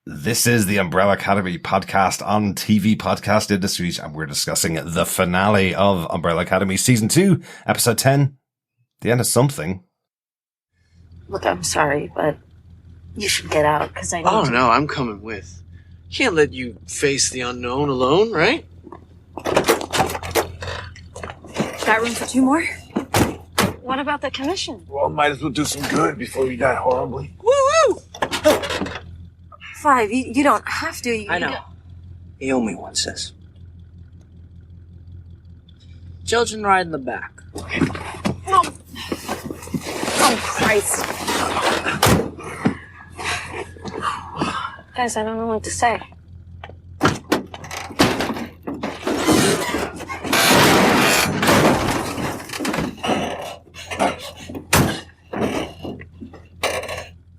This is the Umbrella Academy podcast on TV Podcast Industries, and we're discussing the finale of Umbrella Academy Season 2, Episode 10, The End of Something. Look, I'm sorry, but you should get out, because I need Oh, to... no, I'm coming with. Can't let you face the unknown alone, right? Got room for two more? What about the commission? Well, might as well do some good before you die horribly. Woo-woo! Five, you don't have to. I know. You owe me one, sis. Children ride in the back. Oh, Christ. Guys, I don't know what to say.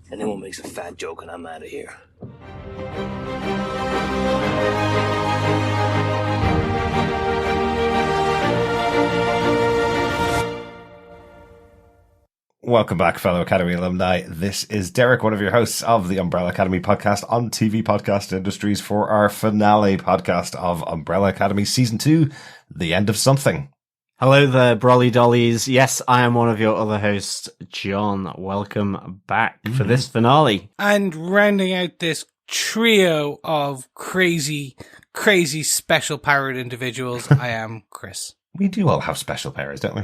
If anyone makes a fat joke and I'm out of here. Welcome back, fellow Academy alumni. This is Derek, one of your hosts of the Umbrella Academy podcast on TV Podcast Industries for our finale podcast of Umbrella Academy Season 2, The End of Something. Hello there, Brolly Dollies. Yes, I am one of your other hosts, John. Welcome back for this finale. And rounding out this trio of crazy special powered individuals, I am Chris. We do all have special powers, don't we?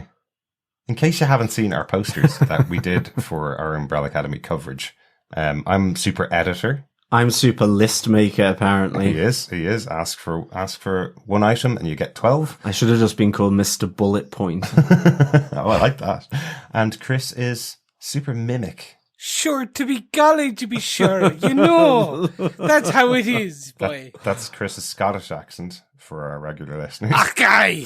In case you haven't seen our posters that we did for our Umbrella Academy coverage, I'm super editor. I'm super list maker, apparently. He is. Ask for one item and you get 12. I should have just been called Mr. Bullet Point. Oh, I like that. And Chris is super mimic. Sure, to be golly, to be sure. You know, that's how it is, boy. That's Chris's Scottish accent for our regular listeners. Okay.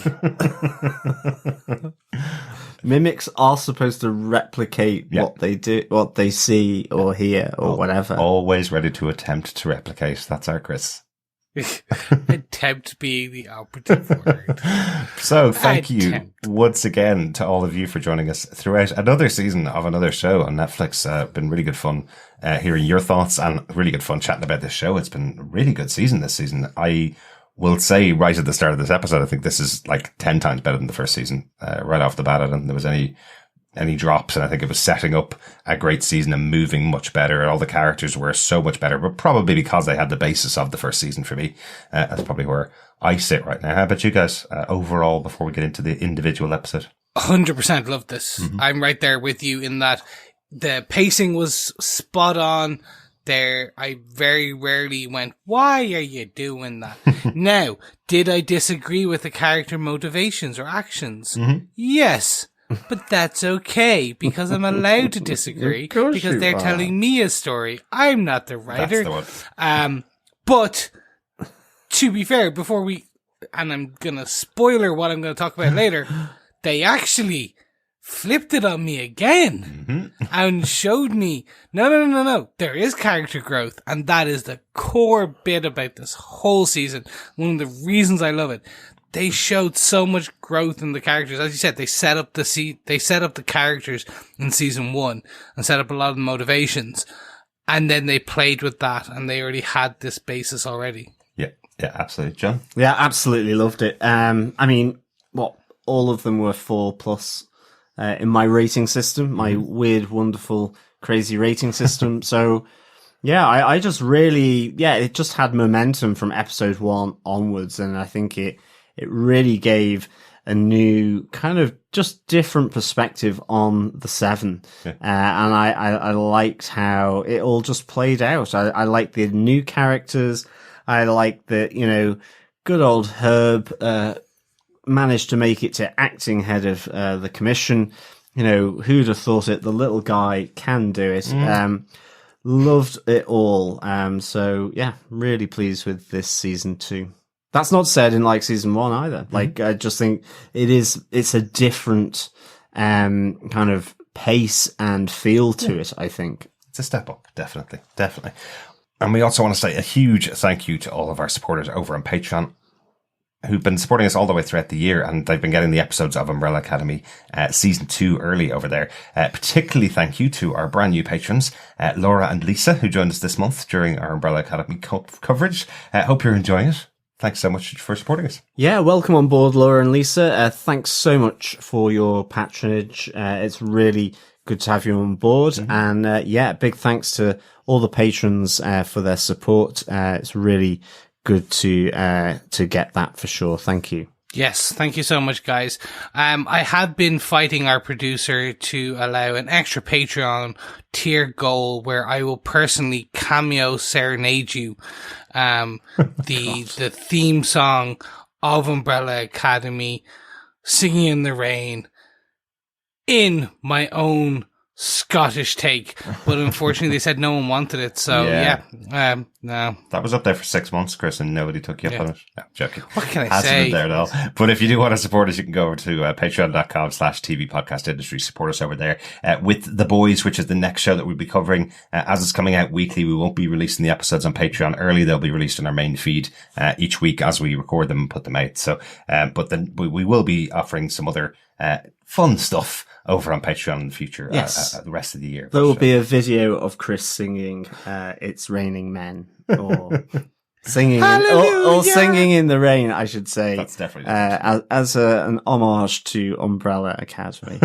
Mimics are supposed to replicate what they do, what they see or hear or whatever. Always ready to attempt to replicate. That's our Chris. Attempt being the operative word. So thank you once again to all of you for joining us throughout another season of another show on Netflix. Been really good fun hearing your thoughts and really good fun chatting about this show. It's been a really good season this season. I will say right at the start of this episode, I think this is like 10 times better than the first season. Right off the bat, I don't think there was any drops, and I think it was setting up a great season and moving much better. All the characters were so much better, but probably because they had the basis of the first season for me. That's probably where I sit right now. How about you guys overall before we get into the individual episode? 100% loved this. Mm-hmm. I'm right there with you in that the pacing was spot on. There, I very rarely went, why are you doing that? Now, did I disagree with the character motivations or actions? Mm-hmm. Yes. But that's okay, because I'm allowed to disagree, because they're telling me a story. I'm not the writer. That's the one. But, to be fair, before and I'm gonna spoiler what I'm gonna talk about later, they actually flipped it on me again and showed me, no, there is character growth, and that is the core bit about this whole season. One of the reasons I love it. They showed so much growth in the characters. As you said, they set up the characters in season 1 and set up a lot of the motivations, and then they played with that, and they already had this basis already. Yeah, absolutely. John? Yeah, absolutely loved it. I mean, all of them were 4+ in my rating system, my weird, wonderful, crazy rating system. So, yeah, I just really, it just had momentum from episode 1 onwards, and I think it really gave a new kind of just different perspective on the 7. Yeah. And I liked how it all just played out. I liked the new characters. I liked that, good old Herb, managed to make it to acting head of, the commission. Who'd have thought it? The little guy can do it. Loved it all. So yeah, really pleased with this season 2. That's not said in like season 1 either. Like, I just think it's a different, kind of pace and feel to it, I think. It's a step up. Definitely. And we also want to say a huge thank you to all of our supporters over on Patreon. who've been supporting us all the way throughout the year, and they've been getting the episodes of Umbrella Academy season 2 early over there. Particularly thank you to our brand new patrons, Laura and Lisa, who joined us this month during our Umbrella Academy coverage. Hope you're enjoying it. Thanks so much for supporting us. Yeah, welcome on board, Laura and Lisa. Thanks so much for your patronage. It's really good to have you on board. And big thanks to all the patrons for their support. It's really good to get that for sure. Thank you. Yes, thank you so much, guys. I had been fighting our producer to allow an extra Patreon tier goal where I will personally cameo serenade you, the theme song of Umbrella Academy, Singing in the Rain, in my own Scottish take, but unfortunately they said no one wanted it, so no. That was up there for 6 months, Chris, and nobody took you up on it. No, joking. What can I Hasn't say? been there at all. But if you do want to support us, you can go over to patreon.com/TV Podcast Industry. Support us over there with The Boys, which is the next show that we'll be covering. As it's coming out weekly, we won't be releasing the episodes on Patreon early. They'll be released on our main feed each week as we record them and put them out. So, but then we will be offering some other fun stuff over on Patreon in the future, the rest of the year. There will be a video of Chris singing It's Raining Men, or singing or singing in the rain, I should say. That's definitely as an homage to Umbrella Academy.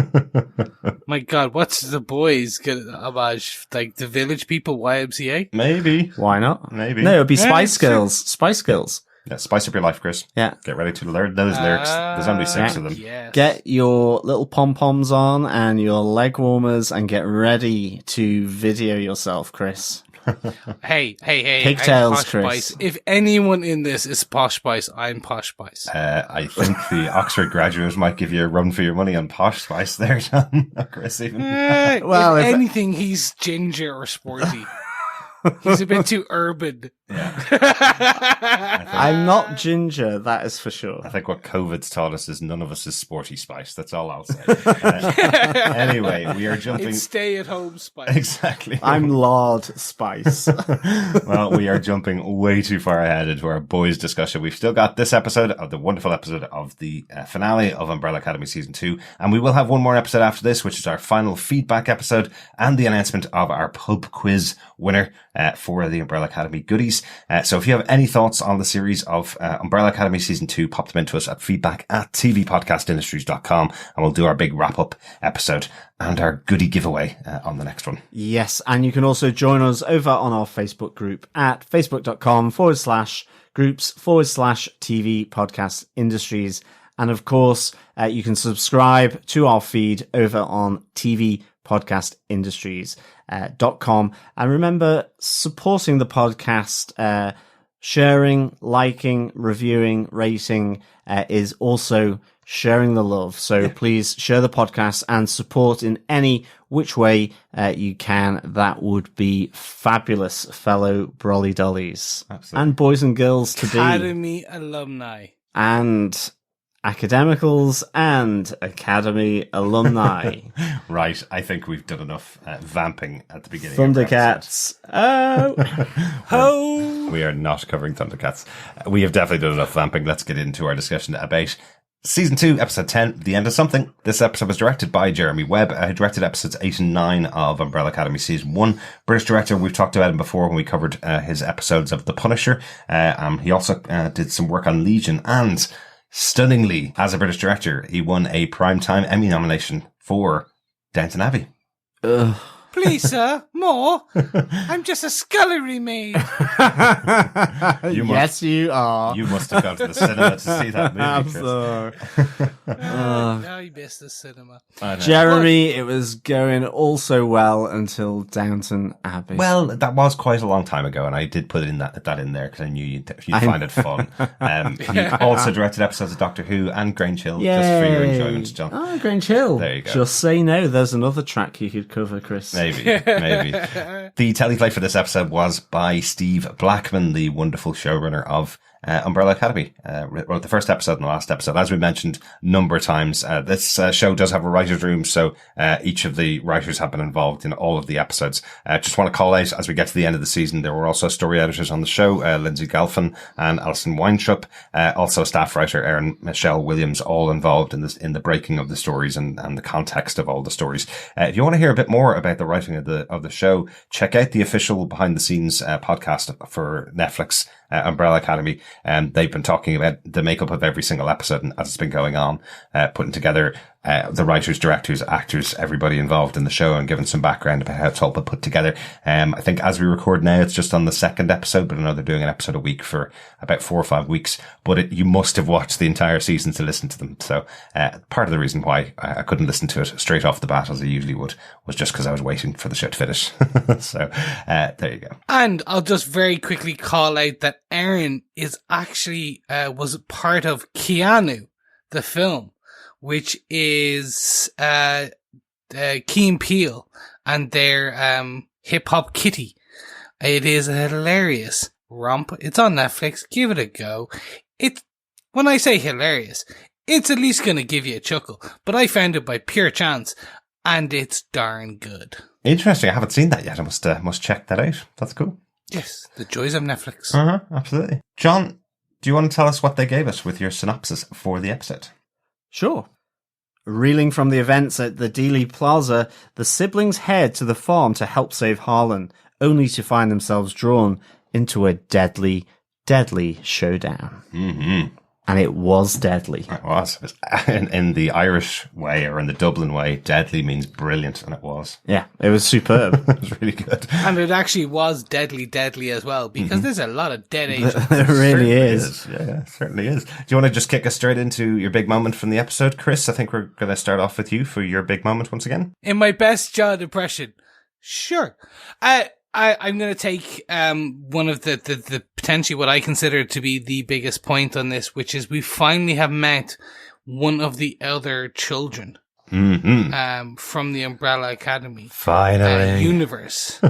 My God, what's The Boys get homage? Like the Village People, YMCA? Maybe. Why not? Maybe. No, it'd be Yeah, Spice sure. Girls. Spice Girls. Yeah, spice up your life, Chris. Yeah. Get ready to learn those lyrics. There's only 6 of them. Yes. Get your little pom-poms on and your leg warmers and get ready to video yourself, Chris. Hey. Pigtails, I'm Posh Chris. Spice. If anyone in this is Posh Spice, I'm Posh Spice. I think the Oxford graduates might give you a run for your money on Posh Spice there, John. Not Chris, even. Well, if if- anything, he's ginger or sporty. He's a bit too urban. I'm not ginger, that is for sure. I think what COVID's taught us is none of us is sporty Spice. That's all I'll say. Anyway, we are jumping. It's stay-at-home Spice. Exactly. I'm Lord Spice. Well, we are jumping way too far ahead into our boys discussion. We've still got this episode of the wonderful episode of the finale of Umbrella Academy Season 2. And we will have one more episode after this, which is our final feedback episode and the announcement of our pub quiz winner for the Umbrella Academy goodies. So if you have any thoughts on the series of Umbrella Academy Season 2, pop them into us at feedback@tvpodcastindustries.com, and we'll do our big wrap-up episode and our goodie giveaway on the next one. Yes, and you can also join us over on our Facebook group at facebook.com/groups/TV Podcast Industries. And of course, you can subscribe to our feed over on tvpodcastindustries.com. And remember, supporting the podcast, sharing, liking, reviewing, rating, is also sharing the love. So please share the podcast and support in any which way you can. That would be fabulous, fellow Brolly Dollies. Absolutely. And boys and girls to be. Academy alumni. And academicals and academy alumni. Right, I think we've done enough vamping at the beginning. Of our episode. Thundercats. We are not covering Thundercats. We have definitely done enough vamping. Let's get into our discussion about Season 2, Episode 10, The End of Something. This episode was directed by Jeremy Webb, who directed episodes 8 and 9 of Umbrella Academy Season 1. British director, we've talked about him before when we covered his episodes of The Punisher. He also did some work on Legion, and stunningly, as a British director, he won a Primetime Emmy nomination for Downton Abbey. Please, sir, more. I'm just a scullery maid. Yes, you are. You must have gone to the cinema to see that movie, Chris. I missed the cinema. Jeremy, it was going all so well until Downton Abbey. Well, that was quite a long time ago, and I did put that in there because I knew you'd find it fun. He also directed episodes of Doctor Who and Grange Hill, just for your enjoyment, John. Oh, Grange Hill. There you go. Just say no. There's another track you could cover, Chris. Maybe. The teleplay for this episode was by Steve Blackman, the wonderful showrunner of Umbrella Academy. Wrote the first episode and the last episode. As we mentioned a number of times, this show does have a writer's room, so each of the writers have been involved in all of the episodes. Just want to call out, as we get to the end of the season, there were also story editors on the show, Lindsay Galfin and Alison Weinshop, also staff writer Erin Michelle Williams, all involved in the breaking of the stories and the context of all the stories. If you want to hear a bit more about the writing of the show, check out the official behind the scenes podcast for Netflix, Umbrella Academy. They've been talking about the makeup of every single episode and as it's been going on, putting together the writers, directors, actors, everybody involved in the show, and giving some background about how it's all been put together. I think as we record now, it's just on the second episode, but I know they're doing an episode a week for about 4 or 5 weeks. But you must have watched the entire season to listen to them. So part of the reason why I couldn't listen to it straight off the bat as I usually would was just because I was waiting for the show to finish. So there you go. And I'll just very quickly call out that Erin is actually was part of Keanu, the film, which is Key and Peele and their Hip Hop Kitty. It is a hilarious romp. It's on Netflix. Give it a go. When I say hilarious, it's at least going to give you a chuckle. But I found it by pure chance, and it's darn good. Interesting. I haven't seen that yet. I must check that out. That's cool. Yes, the joys of Netflix. Absolutely. John, do you want to tell us what they gave us with your synopsis for the episode? Sure. Reeling from the events at the Dealey Plaza, the siblings head to the farm to help save Harlan, only to find themselves drawn into a deadly, deadly showdown. Mm-hmm. And it was deadly. It was. In the Irish way, or in the Dublin way, deadly means brilliant, and it was. Yeah, it was superb. It was really good. And it actually was deadly as well, because there's a lot of dead agents. There really is. Yeah, it certainly is. Do you want to just kick us straight into your big moment from the episode, Chris? I think we're going to start off with you for your big moment once again. In my best John impression, sure. I'm going to take one of the potentially what I consider to be the biggest point on this, which is we finally have met one of the other children from the Umbrella Academy universe.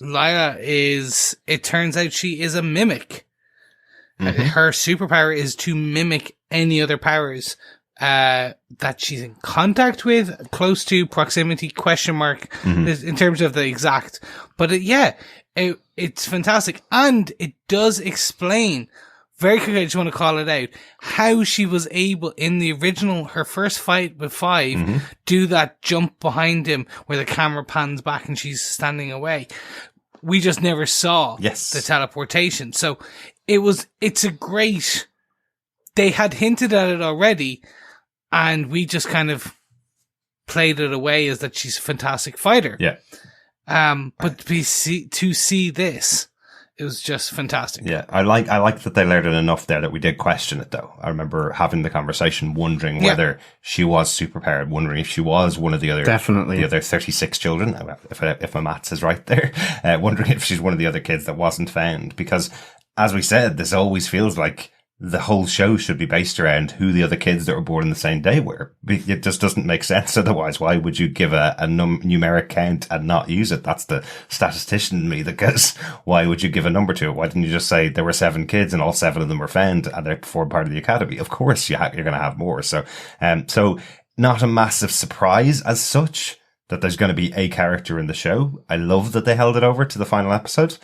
Lyra is, it turns out she is a mimic. Her superpower is to mimic any other powers that she's in contact with, close to, proximity, question mark, in terms of the exact. But it's fantastic. And it does explain, very quickly, I just want to call it out, how she was able, in the original, her first fight with Five, do that jump behind him where the camera pans back and she's standing away. We just never saw the teleportation. So it's a great, they had hinted at it already, and we just kind of played it away as that she's a fantastic fighter. Yeah. But to see this, it was just fantastic. Yeah. I like that they learned it enough there that we did question it, though. I remember having the conversation, wondering whether she was superpowered, wondering if she was one of the other, definitely the other 36 children, if my maths is right there, wondering if she's one of the other kids that wasn't found. Because, as we said, this always feels like the whole show should be based around who the other kids that were born on the same day were. It just doesn't make sense otherwise. Why would you give a numeric count and not use it? That's the statistician in me that goes, why would you give a number to it? Why didn't you just say there were 7 kids and all 7 of them were found and they formed part of the academy? Of course you're going to have more. So not a massive surprise as such that there's going to be a character in the show. I love that they held it over to the final episode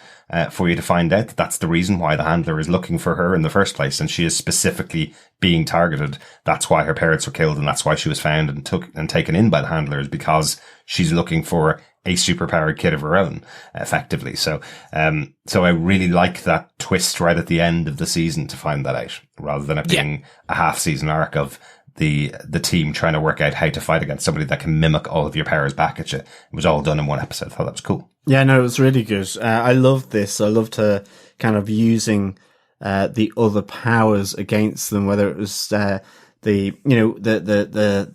for you to find out that that's the reason why the handler is looking for her in the first place, and she is specifically being targeted. That's why her parents were killed, and that's why she was found and taken in by the handlers, because she's looking for a superpowered kid of her own, effectively. So I really like that twist right at the end of the season to find that out, rather than it being a half season arc of the team trying to work out how to fight against somebody that can mimic all of your powers back at you. It was all done in one episode. I thought that was cool. Yeah, no, it was really good. I loved this. I loved her kind of using the other powers against them, whether it was the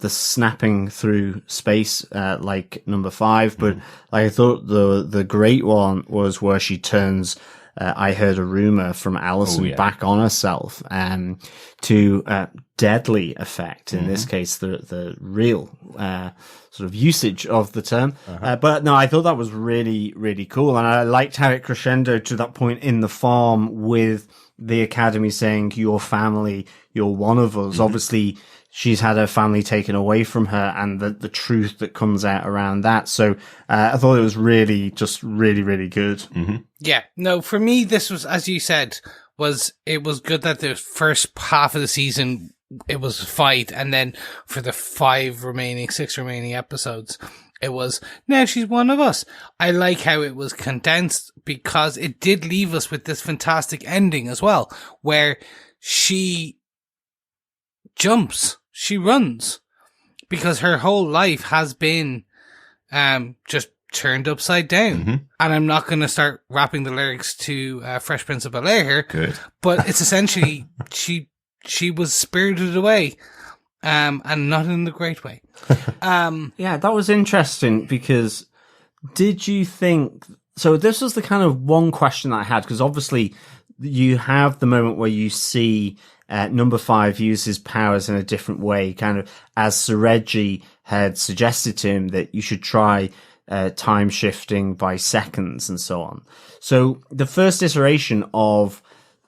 snapping through space like number 5, but like I thought the great one was where she turns I Heard a Rumor from Alison back on herself, to deadly effect. In this case, the real sort of usage of the term. But no, I thought that was really, really cool. And I liked how it crescendoed to that point in the farm with the Academy saying, "Your family, you're one of us." Obviously, she's had her family taken away from her, and the truth that comes out around that. So I thought it was really, just really, really good. Yeah, no, for me, this was, as you said, it was good that the first half of the season, it was a fight, and then for the 6 remaining episodes, it was, now she's one of us. I like how it was condensed, because it did leave us with this fantastic ending as well, where she jumps, she runs, because her whole life has been just turned upside down. And I'm not going to start rapping the lyrics to Fresh Prince of Bel-Air here. Good. But it's essentially she was spirited away, and not in the great way. Yeah, that was interesting, because did you think... So this was the kind of one question I had, because obviously you have the moment where you see number 5 use his powers in a different way, kind of as Sir Reggie had suggested to him that you should try time shifting by seconds and so on. So the first iteration of,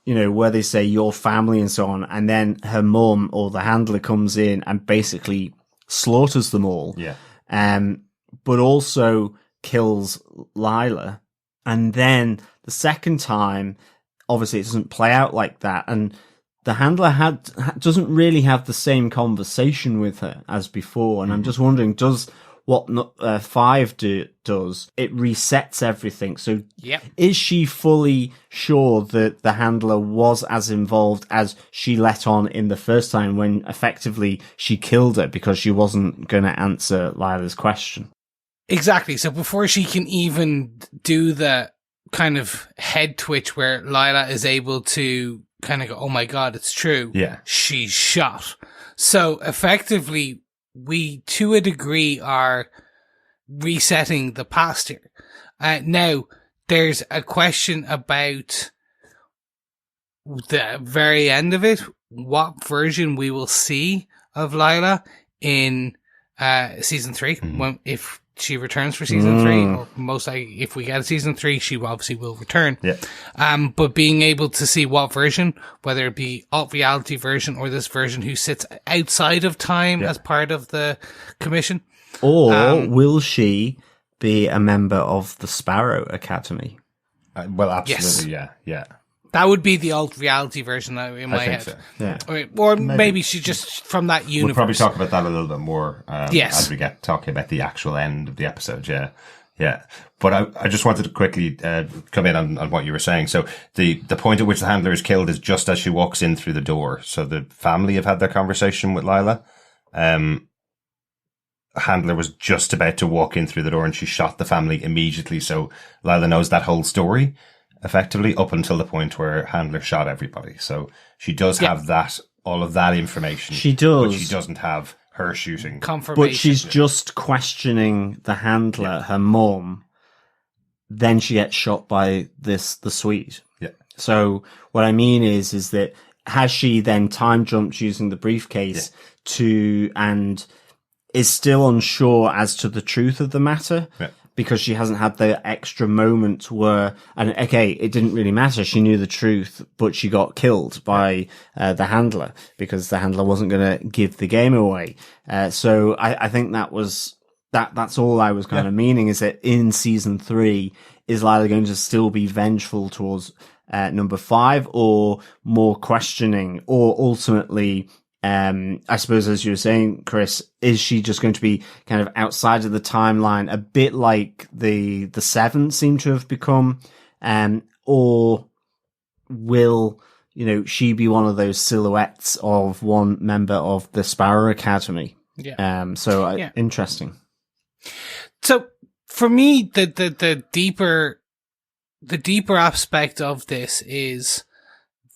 where they say your family and so on, and then her mum or the handler comes in and basically slaughters them all. Yeah. But also kills Lila. And then the second time, obviously it doesn't play out like that. And the handler doesn't really have the same conversation with her as before. And I'm just wondering, does what 5 does, it resets everything. So is she fully sure that the handler was as involved as she let on in the first time, when effectively she killed her because she wasn't going to answer Lila's question? Exactly. So before she can even do the kind of head twitch where Lila is able to kind of go, oh my God, it's true. Yeah. She's shot. So effectively, we, to a degree, are resetting the past here. Now, there's a question about the very end of it, what version we will see of Lila in season 3, if she returns for season 3, or most likely, if we get a season 3, she obviously will return. Yeah. But being able to see what version, whether it be alt reality version or this version who sits outside of time as part of the commission. Or will she be a member of the Sparrow Academy? Well, absolutely, yeah. That would be the alt reality version in my head. So. Yeah. Or maybe she just from that universe. We'll probably talk about that a little bit more yes. as we get talking about the actual end of the episode. Yeah. But I just wanted to quickly come in on what you were saying. So the point at which the handler is killed is just as she walks in through the door. So the family have had their conversation with Lila. Handler was just about to walk in through the door and she shot the family immediately. So Lila knows that whole story, effectively, up until the point where Handler shot everybody. So she does have all of that information. She does. But she doesn't have her shooting. Confirmation. But she's just questioning the handler, her mum. Then she gets shot by the Swede. Yeah. So what I mean is that has she then time jumped using the briefcase and is still unsure as to the truth of the matter? Yeah. Because she hasn't had the extra moment where, and okay, it didn't really matter. She knew the truth, but she got killed by the handler because the handler wasn't going to give the game away. So I think that's all I was kind of meaning, is that in season 3, is Lila going to still be vengeful towards number 5, or more questioning, or ultimately, I suppose, as you were saying, Chris, is she just going to be kind of outside of the timeline, a bit like the 7 seem to have become, or will, she be one of those silhouettes of one member of the Sparrow Academy? Yeah. Interesting. So for me, the deeper aspect of this is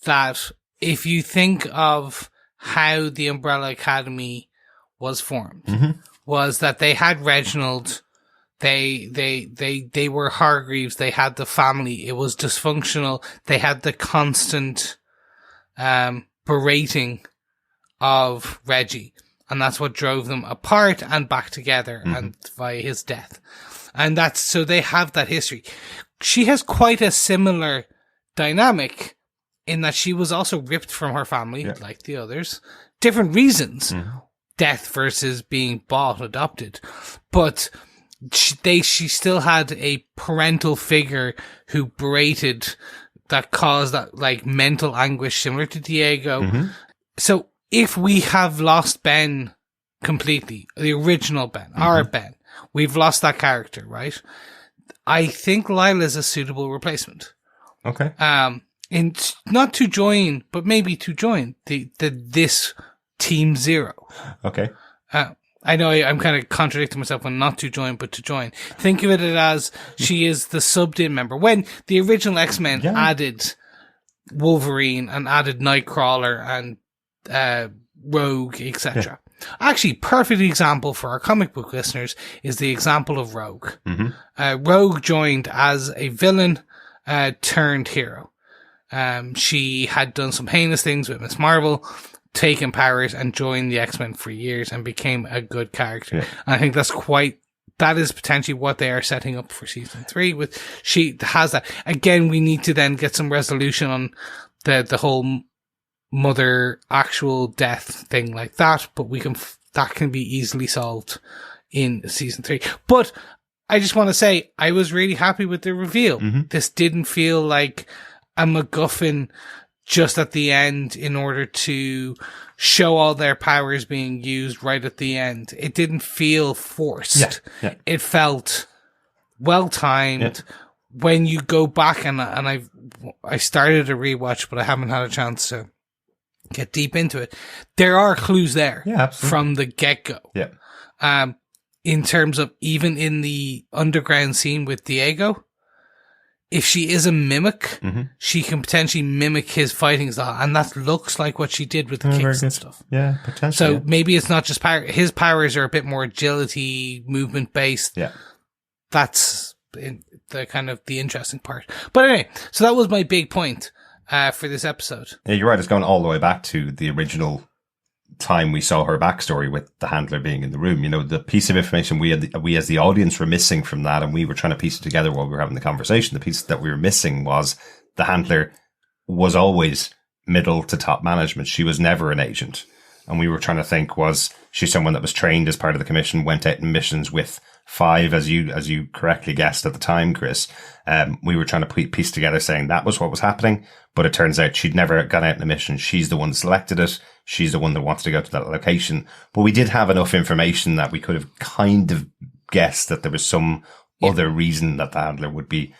that if you think of how the Umbrella Academy was formed, was that they had Reginald, They were Hargreaves. They had the family. It was dysfunctional. They had the constant, berating of Reggie. And that's what drove them apart and back together and via his death. And so they have that history. She has quite a similar dynamic in that she was also ripped from her family, like the others. Different reasons. Death versus being bought, adopted. But she still had a parental figure who berated, that caused that like mental anguish similar to Diego. So if we have lost Ben completely, the original Ben, our Ben, we've lost that character, right? I think Lila's a suitable replacement. Okay. Not to join, but maybe to join this Team Zero. Okay. I know I'm kind of contradicting myself when not to join, but to join. Think of it as she is the subbed-in member. When the original X-Men added Wolverine and added Nightcrawler and Rogue, etc. Actually, perfect example for our comic book listeners is the example of Rogue. Rogue joined as a villain turned hero. She had done some heinous things with Miss Marvel, taken powers and joined the X-Men for years and became a good character. And I think that is potentially what they are setting up for season 3 with. She has that. Again, we need to then get some resolution on the whole mother actual death thing like that, but that can be easily solved in season 3. But I just want to say, I was really happy with the reveal. This didn't feel like a MacGuffin just at the end in order to show all their powers being used right at the end. It didn't feel forced. It felt well timed. When you go back and I started a rewatch, but I haven't had a chance to get deep into it. There are clues there from the get-go. In terms of even in the underground scene with Diego, if she is a mimic, she can potentially mimic his fighting style, and that looks like what she did with the kicks and stuff. Yeah, potentially. So maybe it's not just power. His powers are a bit more agility, movement based. That's the kind of the interesting part. But anyway, so that was my big point for this episode. Yeah, you're right. It's going all the way back to the original time we saw her backstory with the handler being in the room. You know, the piece of information we as the audience were missing from that, and we were trying to piece it together while we were having the conversation. The piece that we were missing was the handler was always middle to top management. She was never an agent. And we were trying to think, was she someone that was trained as part of the commission, went out in missions with Five, as you correctly guessed at the time, Chris. We were trying to piece together saying that was what was happening, but it turns out she'd never gone out on a mission. She's the one that selected it. She's the one that wanted to go to that location. But we did have enough information that we could have kind of guessed that there was some other reason that the handler would be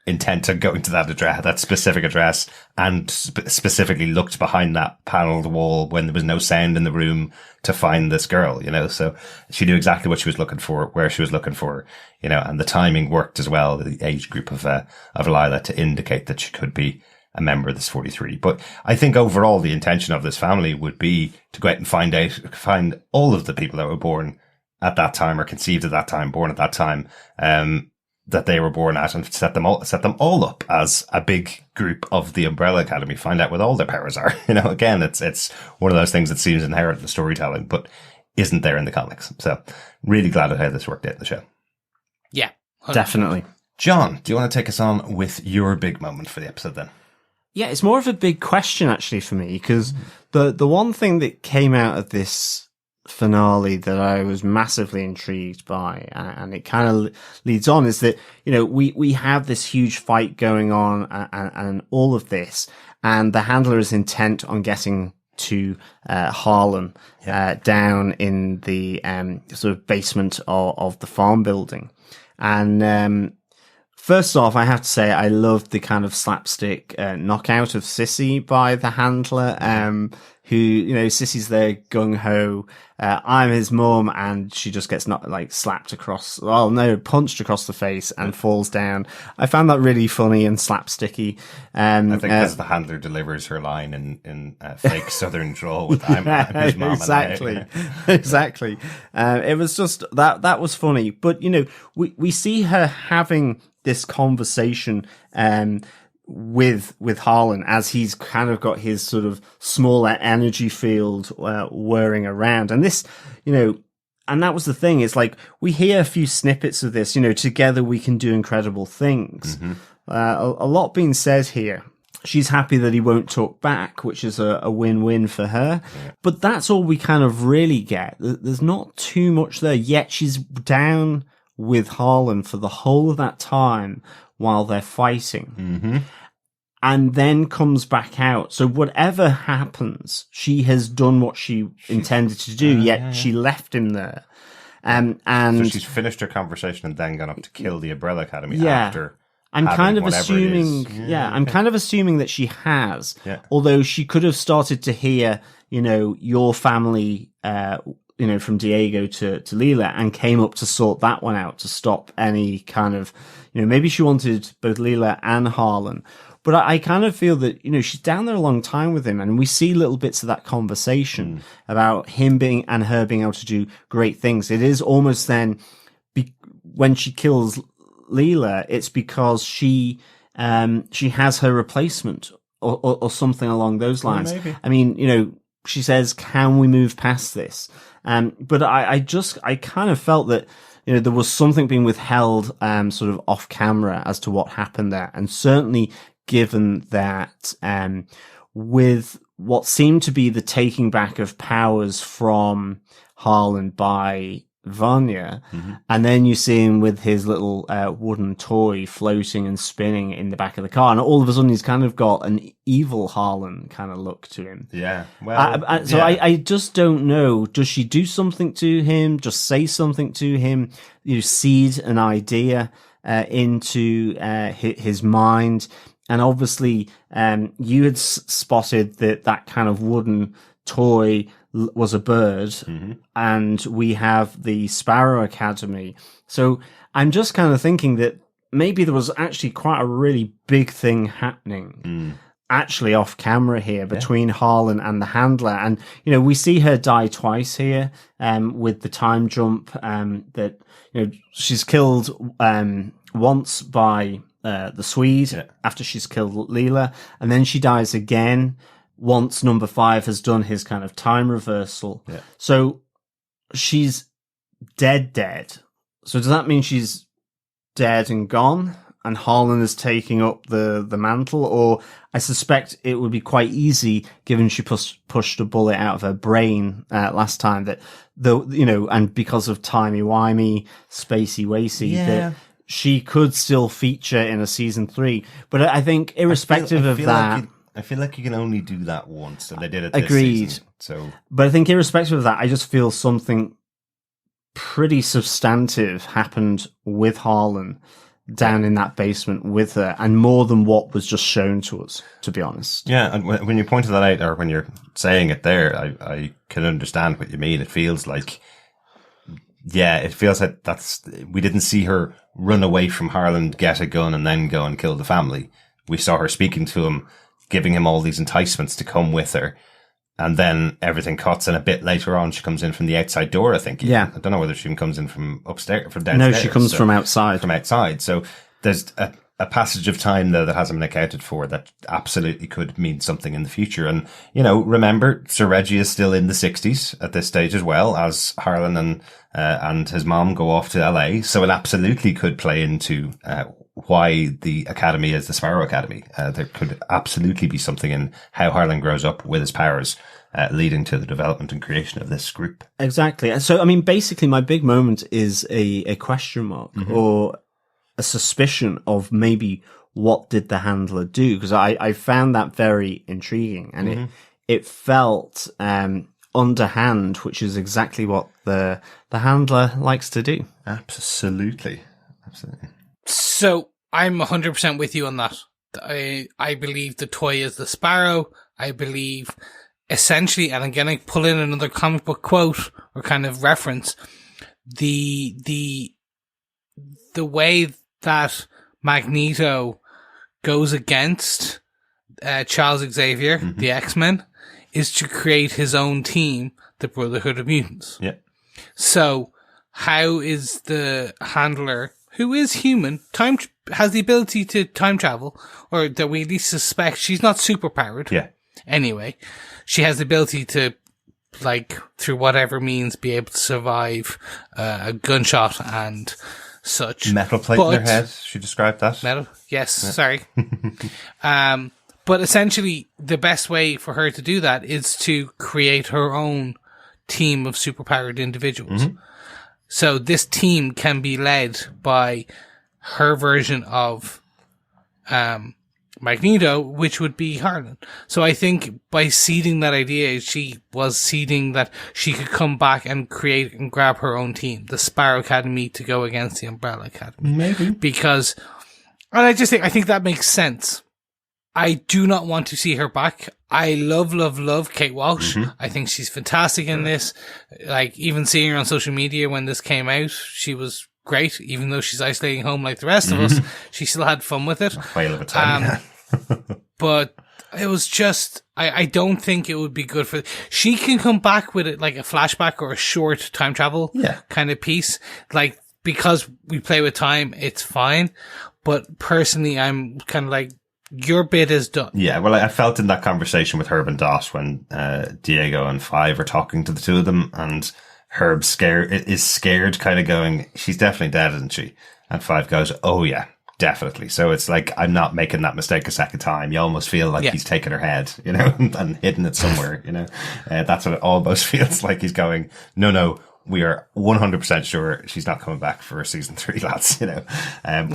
intent on going to that address, that specific address, and specifically looked behind that paneled wall when there was no sound in the room to find this girl, you know. So she knew exactly what she was looking for, where she was looking for, you know, and the timing worked as well, the age group of Lila, to indicate that she could be a member of this 43. But I think overall the intention of this family would be to go out and find all of the people that were born at that time or conceived at that time, born at that time, that they were born at, and set them all up as a big group of the Umbrella Academy, find out what all their powers are. You know, again, it's one of those things that seems inherent in the storytelling, but isn't there in the comics. So really glad at how this worked out in the show. Yeah, 100%. Definitely. John, do you want to take us on with your big moment for the episode then? Yeah, it's more of a big question actually for me, because the one thing that came out of this finale that I was massively intrigued by, and it kind of leads on, is that, you know, we have this huge fight going on and all of this, and the handler is intent on getting to Harlan down in the sort of basement of the farm building. And First off, I have to say I loved the kind of slapstick knockout of Sissy by the handler, who, Sissy's there gung-ho, I'm his mum, and she just gets punched across the face and falls down. I found that really funny and slapsticky. I think as the handler delivers her line in fake southern drawl with I'm his mum. Exactly. Exactly. It was just, that was funny. But, we see her having this conversation, with Harlan as he's kind of got his sort of smaller energy field whirring around. And this, and that was the thing, is like we hear a few snippets of this, together we can do incredible things. Mm-hmm. A lot being said here. She's happy that he won't talk back, which is a win-win for her. Yeah. But that's all we kind of really get. There's not too much there, yet she's down with Harlan for the whole of that time while they're fighting. Mm-hmm. And then comes back out. So whatever happens, she has done what she intended to do, yet she left him there. And so she's finished her conversation and then gone up to kill the Umbrella Academy after. I'm kind of assuming, I'm kind of assuming that she has, although she could have started to hear, your family, from Diego to Leela, and came up to sort that one out to stop any kind of, maybe she wanted both Leela and Harlan. But I kind of feel that, she's down there a long time with him, and we see little bits of that conversation about him being and her being able to do great things. It is almost then, when she kills Leela, it's because she has her replacement or something along those lines. Maybe. I mean, she says, can we move past this? But I kind of felt that, there was something being withheld, sort of off camera as to what happened there. And certainly given that, with what seemed to be the taking back of powers from Harlan by Vanya, and then you see him with his little wooden toy floating and spinning in the back of the car, and all of a sudden he's kind of got an evil Harlan kind of look to him. Yeah, well, I just don't know. Does she do something to him? Just say something to him? Seed an idea into his mind? And obviously, you had spotted that kind of wooden toy was a bird, and we have the Sparrow Academy. So I'm just kind of thinking that maybe there was actually quite a really big thing happening actually off camera here between Harlan and the handler. And, we see her die twice here, with the time jump, that, she's killed, once by, the Swede after she's killed Leela, and then she dies again once number 5 has done his kind of time reversal. Yeah. So she's dead. So does that mean she's dead and gone, and Harlan is taking up the mantle? Or I suspect it would be quite easy, given she pushed a bullet out of her brain last time, that and because of timey-wimey, spacey-wacy, that she could still feature in a season 3. But I think irrespective of that, I feel like you can only do that once, and they did it this agreed. Season. So, but I think irrespective of that, I just feel something pretty substantive happened with Harlan down in that basement with her, and more than what was just shown to us, to be honest. Yeah, and when you pointed that out, or when you're saying it there, I can understand what you mean. It feels like, it feels like we didn't see her run away from Harlan, get a gun, and then go and kill the family. We saw her speaking to him, giving him all these enticements to come with her. And then everything cuts, and a bit later on, she comes in from the outside door, I think. Yeah. I don't know whether she comes in from upstairs, from downstairs. No, she comes from outside. From outside. So there's a passage of time, though, that hasn't been accounted for that absolutely could mean something in the future. And, remember, Sir Reggie is still in the 60s at this stage as well, as Harlan and his mom go off to LA. So it absolutely could play into, why the Academy is the Sparrow Academy. There could absolutely be something in how Harlan grows up with his powers, leading to the development and creation of this group. Exactly. So, basically my big moment is a question mark, or a suspicion of maybe what did the handler do? Because I found that very intriguing, and it felt, underhand, which is exactly what the handler likes to do. Absolutely. So I'm 100% with you on that. I believe the toy is the Sparrow. I believe essentially, and I'm going to pull in another comic book quote or kind of reference, the way that Magneto goes against Charles Xavier, the X-Men, is to create his own team, the Brotherhood of Mutants. Yeah. So how is the Handler, who is human, has the ability to time travel, or that we at least suspect she's not super powered. Yeah. Anyway, she has the ability to, like, through whatever means, be able to survive a gunshot and such. Metal plate in her head. She described that. Metal? Yes, sorry. But essentially, the best way for her to do that is to create her own team of superpowered individuals. So this team can be led by her version of Magneto, which would be Harlan. So I think by seeding that idea, she was seeding that she could come back and create and grab her own team, the Sparrow Academy, to go against the Umbrella Academy. Maybe. Because, and I think that makes sense. I do not want to see her back. I love Kate Walsh. I think she's fantastic in this. Like, even seeing her on social media when this came out, she was great. Even though she's isolating home like the rest of us, she still had fun with it. Whale of a time. But it was just, I don't think it would be good for, she can come back with it like a flashback or a short time travel kind of piece. Like, because we play with time, it's fine. But personally, I'm kind of like, your bit is done. Yeah, well, I felt in that conversation with Herb and Dot when Diego and Five are talking to the two of them, and Herb is scared, kind of going, she's definitely dead, isn't she? And Five goes, oh yeah, definitely. So it's like, I'm not making that mistake a second time. You almost feel like he's taken her head, you know, and hidden it somewhere, you know. That's what it almost feels like. He's going, no, we are 100% sure she's not coming back for season 3, lads, you know,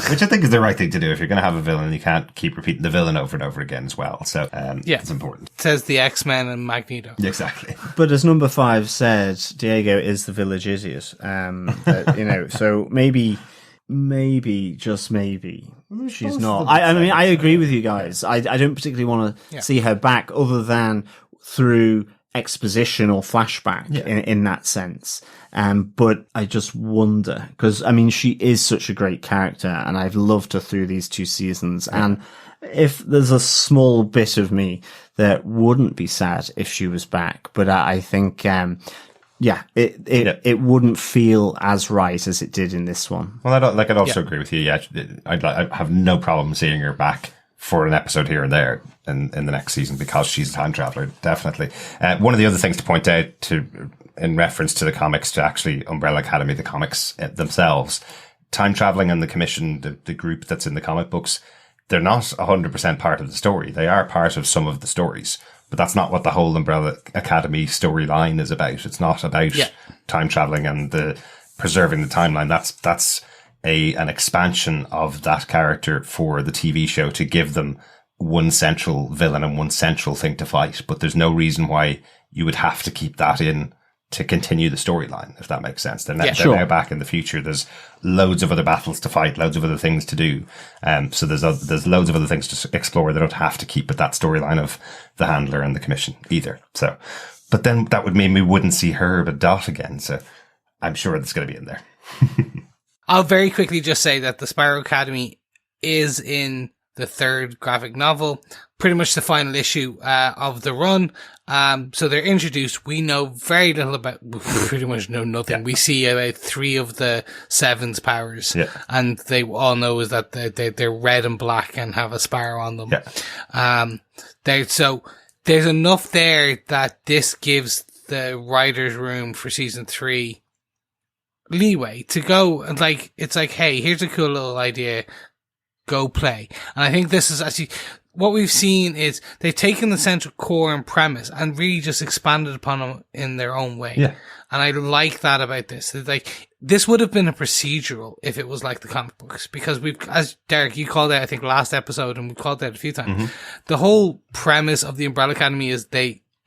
which I think is the right thing to do. If you're going to have a villain, you can't keep repeating the villain over and over again as well. So, it's important. It says the X-Men and Magneto. Exactly. But as number 5 said, Diego is the village idiot. You know, so maybe, just maybe, she's not. I mean, I agree with you guys. I don't particularly want to see her back other than through exposition or flashback in that sense. But I just wonder, because I mean, she is such a great character and I've loved her through these 2 seasons. And if there's a small bit of me that wouldn't be sad if she was back, but I think, it wouldn't feel as right as it did in this one. Well, I'd also agree with you. Yeah, I have no problem seeing her back for an episode here and there in the next season because she's a time traveler, definitely. One of the other things to point out in reference to the comics, to actually Umbrella Academy, the comics themselves, time traveling and the commission, the group that's in the comic books, they're not 100% part of the story. They are part of some of the stories, but that's not what the whole Umbrella Academy storyline is about. It's not about time traveling and the preserving the timeline. That's an expansion of that character for the TV show to give them one central villain and one central thing to fight. But there's no reason why you would have to keep that in to continue the storyline, if that makes sense. They're now back in the future. There's loads of other battles to fight, loads of other things to do. So there's loads of other things to explore. They don't have to keep with that storyline of the Handler and the Commission either. So, but then that would mean we wouldn't see Herb and Dot again. So I'm sure it's going to be in there. I'll very quickly just say that the Sparrow Academy is in the 3rd graphic novel, pretty much the final issue of the run. So they're introduced. We know very little about, we pretty much know nothing. Yeah. We see about 3 of the 7's powers, and they all know is that they're red and black and have a sparrow on them. Yeah. So there's enough there that this gives the writer's room for season 3 leeway to go and it's like, hey, here's a cool little idea, go play. And I think this is actually what we've seen is they've taken the central core and premise and really just expanded upon them in their own way. Yeah. And I like that about this. Like, this would have been a procedural if it was like the comic books, because as Derek, you called out, I think last episode, and we called out a few times, the whole premise of the Umbrella Academy is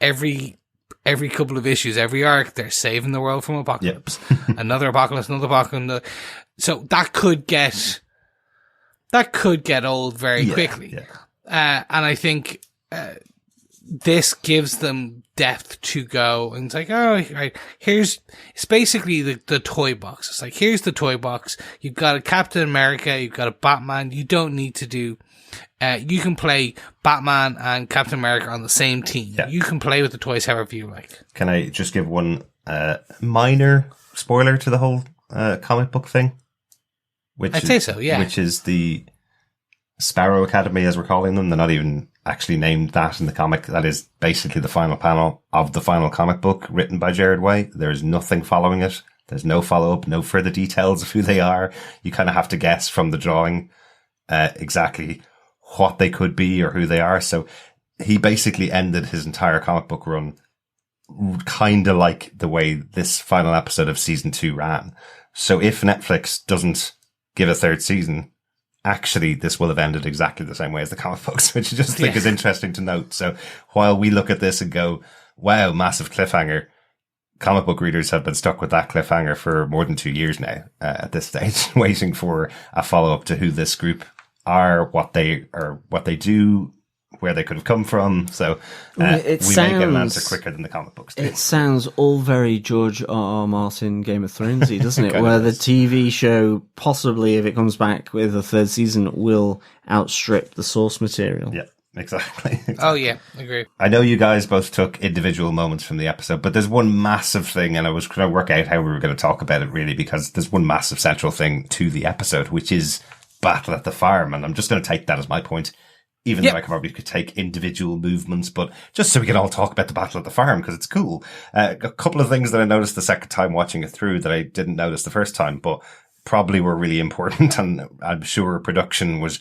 every couple of issues, every arc, they're saving the world from apocalypse. Another apocalypse. So that could get that could get old very quickly. Yeah. And I think this gives them depth to go. And it's like, oh, right, it's basically the toy box. It's like, here's the toy box. You've got a Captain America. You've got a Batman. You don't need to do, you can play Batman and Captain America on the same team. Yeah. You can play with the toys however you like. Can I just give one minor spoiler to the whole comic book thing? I'd say so, yeah. Which is the Sparrow Academy, as we're calling them. They're not even actually named that in the comic. That is basically the final panel of the final comic book written by Jared Way. There's nothing following it. There's no follow-up, no further details of who they are. You kind of have to guess from the drawing exactly what they could be or who they are. So he basically ended his entire comic book run kind of like the way this final episode of season 2 ran. So if Netflix doesn't give a third season, actually this will have ended exactly the same way as the comic books, which I just think is interesting to note. So while we look at this and go, wow, massive cliffhanger, comic book readers have been stuck with that cliffhanger for more than 2 years now at this stage, waiting for a follow-up to who this group are, what they do, where they could have come from. So we may get an answer quicker than the comic books do. It sounds all very George R.R. Martin Game of Thronesy, doesn't it? Where the TV show, possibly if it comes back with a third season, will outstrip the source material. Yeah, exactly. Oh yeah, agree. I know you guys both took individual moments from the episode, but there's one massive thing, and I was trying to work out how we were going to talk about it really, because there's one massive central thing to the episode, which is battle at the farm. And I'm just going to take that as my point. Even though I probably could take individual movements, but just so we can all talk about the battle at the farm, because it's cool. A couple of things that I noticed the second time watching it through that I didn't notice the first time, but probably were really important. And I'm sure production was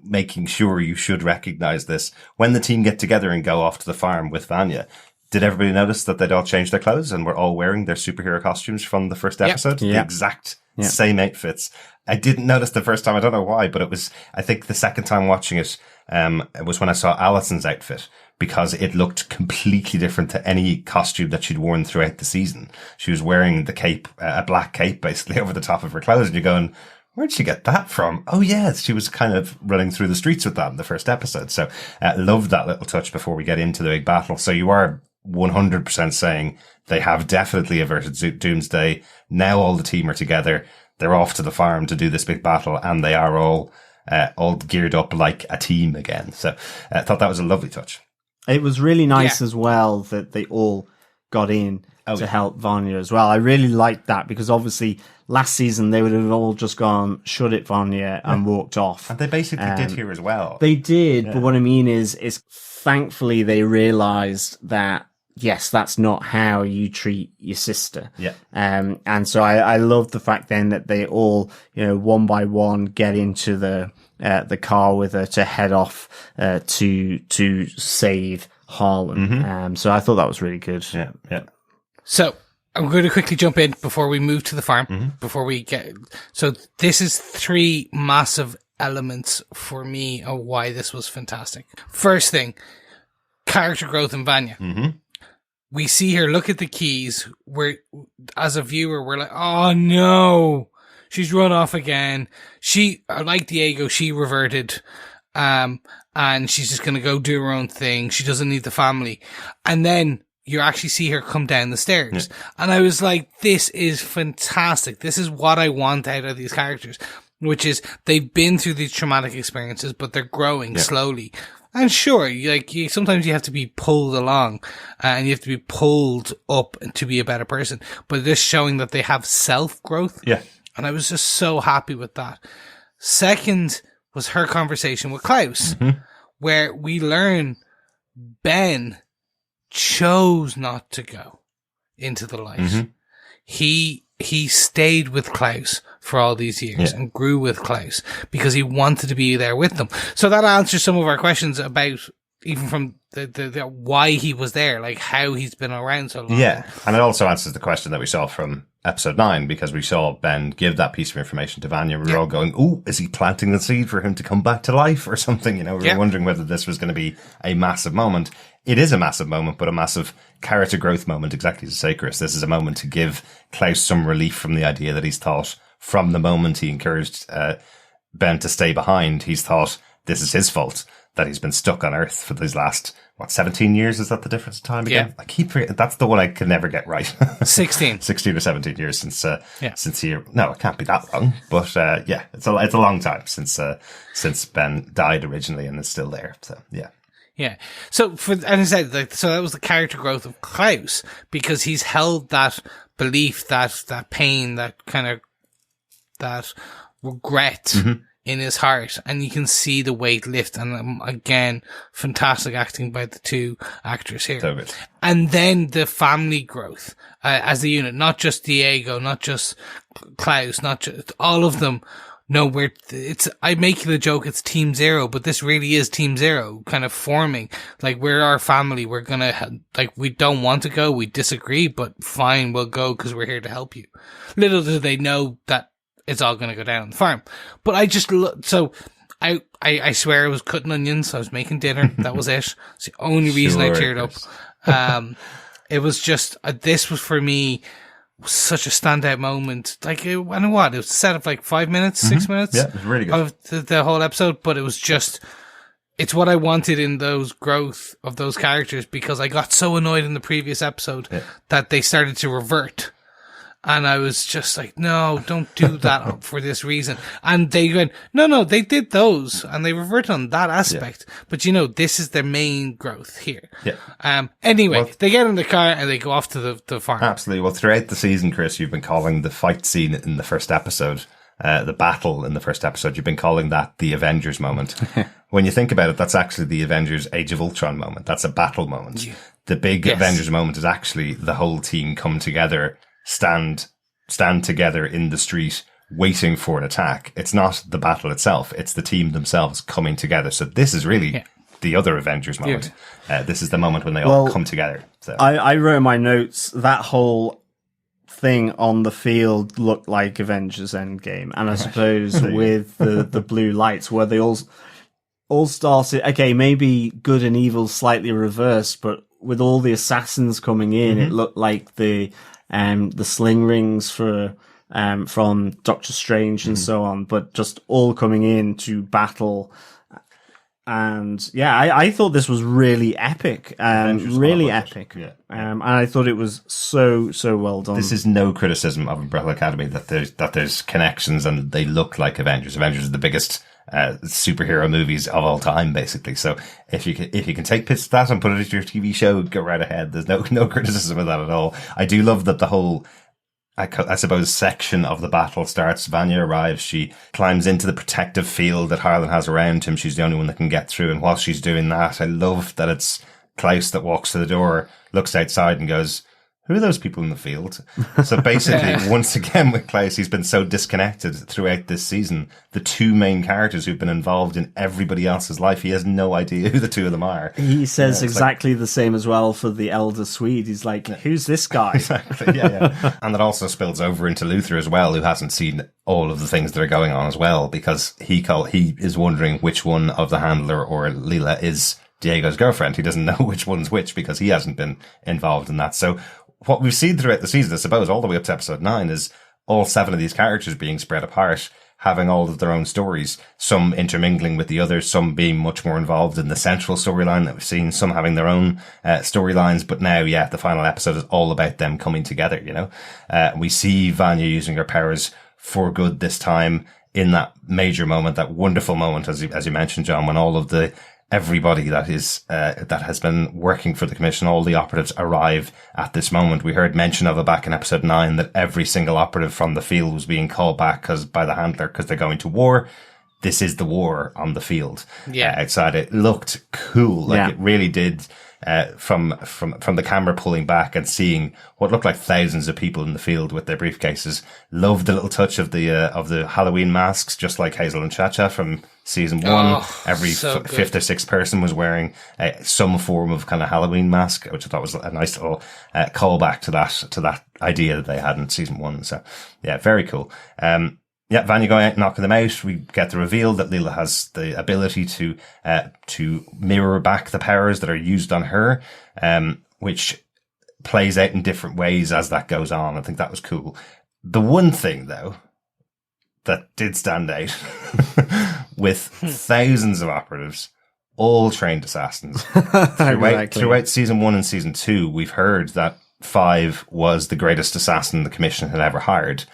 making sure you should recognize this. When the team get together and go off to the farm with Vanya, did everybody notice that they'd all changed their clothes and were all wearing their superhero costumes from the first episode? The exact same outfits. I didn't notice the first time. I don't know why, but it was, I think the second time watching it, it was when I saw Alison's outfit, because it looked completely different to any costume that she'd worn throughout the season. She was wearing the cape, a black cape basically over the top of her clothes, and you're going, where'd she get that from? Oh yeah, she was kind of running through the streets with that in the first episode. So loved that little touch before we get into the big battle. So you are 100% saying they have definitely averted Doomsday. Now all the team are together. They're off to the farm to do this big battle, and they are all geared up like a team again. So I thought that was a lovely touch. It was really nice as well that they all got in to help Vanya as well. I really liked that, because obviously last season they would have all just gone, shut it, Vanya, and walked off. And they basically did here as well. They did, but what I mean is thankfully they realised that, yes, that's not how you treat your sister. Yeah. And so I love the fact then that they all, one by one get into the car with her to head off, to save Harlan. Mm-hmm. So I thought that was really good. Yeah. Yeah. So I'm going to quickly jump in before we move to the farm, before we get, so this is 3 massive elements for me of why this was fantastic. First thing, character growth in Vanya. Mm-hmm. We see her look at the keys. As a viewer, we're like, oh no, she's run off again. She, like Diego, she reverted, and she's just going to go do her own thing. She doesn't need the family. And then you actually see her come down the stairs. Yeah. And I was like, this is fantastic. This is what I want out of these characters, which is they've been through these traumatic experiences, but they're growing slowly. And sure, sometimes you have to be pulled along, and you have to be pulled up to be a better person. But this showing that they have self-growth. Yeah. And I was just so happy with that. Second was her conversation with Klaus, where we learn Ben chose not to go into the light. He stayed with Klaus for all these years and grew with Klaus because he wanted to be there with them. So that answers some of our questions about, even from the why he was there, like how he's been around so long. Yeah. And it also answers the question that we saw from episode 9, because we saw Ben give that piece of information to Vanya. We were all going, oh, is he planting the seed for him to come back to life or something? We were wondering whether this was going to be a massive moment. It is a massive moment, but a massive character growth moment, exactly as you say, Chris. This is a moment to give Klaus some relief from the idea that he's thought from the moment he encouraged Ben to stay behind, he's thought this is his fault that he's been stuck on Earth for these last, 17 years? Is that the difference in time again? Yeah. I keep forgetting. That's the one I can never get right. 16. 16 or 17 years since he, no, it can't be that long, but, yeah, it's a long time since Ben died originally and is still there. So, yeah. Yeah. So and I said, so that was the character growth of Klaus, because he's held that belief, that pain, that kind of, that regret in his heart, and you can see the weight lift. And again, fantastic acting by the two actors here. So good. And then the family growth as a unit, not just Diego, not just Klaus, not just all of them. No, I make the joke, it's Team Zero, but this really is Team Zero kind of forming. Like, we're our family. We're gonna, we don't want to go. We disagree, but fine, we'll go because we're here to help you. Little do they know that it's all gonna go down on the farm. But I just, I swear I was cutting onions. I was making dinner. That was it. It's the only reason I teared up. It was just, this was for me, such a standout moment. Like, I know what, it was a set of 5 minutes, 6 minutes. Yeah, it was really good. Of the whole episode, but it was just, it's what I wanted in those growth of those characters, because I got so annoyed in the previous episode that they started to revert. And I was just like, no, don't do that for this reason. And they went, no, they did those and they reverted on that aspect. Yeah. But this is their main growth here. Yeah. Anyway, they get in the car and they go off to the farm. Absolutely. Well, throughout the season, Chris, you've been calling the fight scene in the first episode, the battle in the first episode, you've been calling that the Avengers moment. When you think about it, that's actually the Avengers Age of Ultron moment. That's a battle moment. Yeah. The big Avengers moment is actually the whole team come together, stand together in the street waiting for an attack. It's not the battle itself. It's the team themselves coming together. So this is really the other Avengers moment. This is the moment when they all come together. So I wrote in my notes that whole thing on the field looked like Avengers Endgame. And I suppose with the blue lights where they all started, okay, maybe good and evil slightly reversed, but with all the assassins coming in, it looked like the sling rings from Doctor Strange and so on, but just all coming in to battle. And yeah, I thought this was really epic, really epic. Yeah. And I thought it was so well done. This is no criticism of Umbrella Academy that there's connections and they look like Avengers. Avengers are the biggest superhero movies of all time, basically. So if you can take bits of that and put it into your TV show, go right ahead. There's no criticism of that at all. I do love that the whole, I suppose, section of the battle starts. Vanya arrives. She climbs into the protective field that Harlan has around him. She's the only one that can get through. And while she's doing that, I love that it's Klaus that walks to the door, looks outside and goes, who are those people in the field? So basically, once again with Klaus, he's been so disconnected throughout this season. The two main characters who've been involved in everybody else's life, he has no idea who the two of them are. He says exactly the same as well for the elder Swede. He's like, who's this guy? Exactly, yeah. And that also spills over into Luther as well, who hasn't seen all of the things that are going on as well, because he is wondering which one of the handler or Leela is Diego's girlfriend. He doesn't know which one's which because he hasn't been involved in that. So what we've seen throughout the season, I suppose, all the way up to episode 9, is all 7 of these characters being spread apart, having all of their own stories, some intermingling with the others, some being much more involved in the central storyline that we've seen, some having their own storylines. But now, the final episode is all about them coming together, We see Vanya using her powers for good this time in that major moment, that wonderful moment, as you mentioned, John, when all of everybody that has been working for the commission, all the operatives arrive at this moment. We heard mention of it back in episode 9 that every single operative from the field was being called back by the handler because they're going to war. This is the war on the field. Outside. It looked cool. It really did. From the camera pulling back and seeing what looked like thousands of people in the field with their briefcases. Loved the little touch of the Halloween masks, just like Hazel and Cha-Cha from season 1. Every fifth or sixth person was wearing some form of kind of Halloween mask, which I thought was a nice little callback to that idea that they had in season 1. So very cool. Vanya going out and knocking them out. We get the reveal that Leela has the ability to mirror back the powers that are used on her, which plays out in different ways as that goes on. I think that was cool. The one thing, though, that did stand out with thousands of operatives, all trained assassins. Throughout season 1 and season 2, we've heard that 5 was the greatest assassin the Commission had ever hired.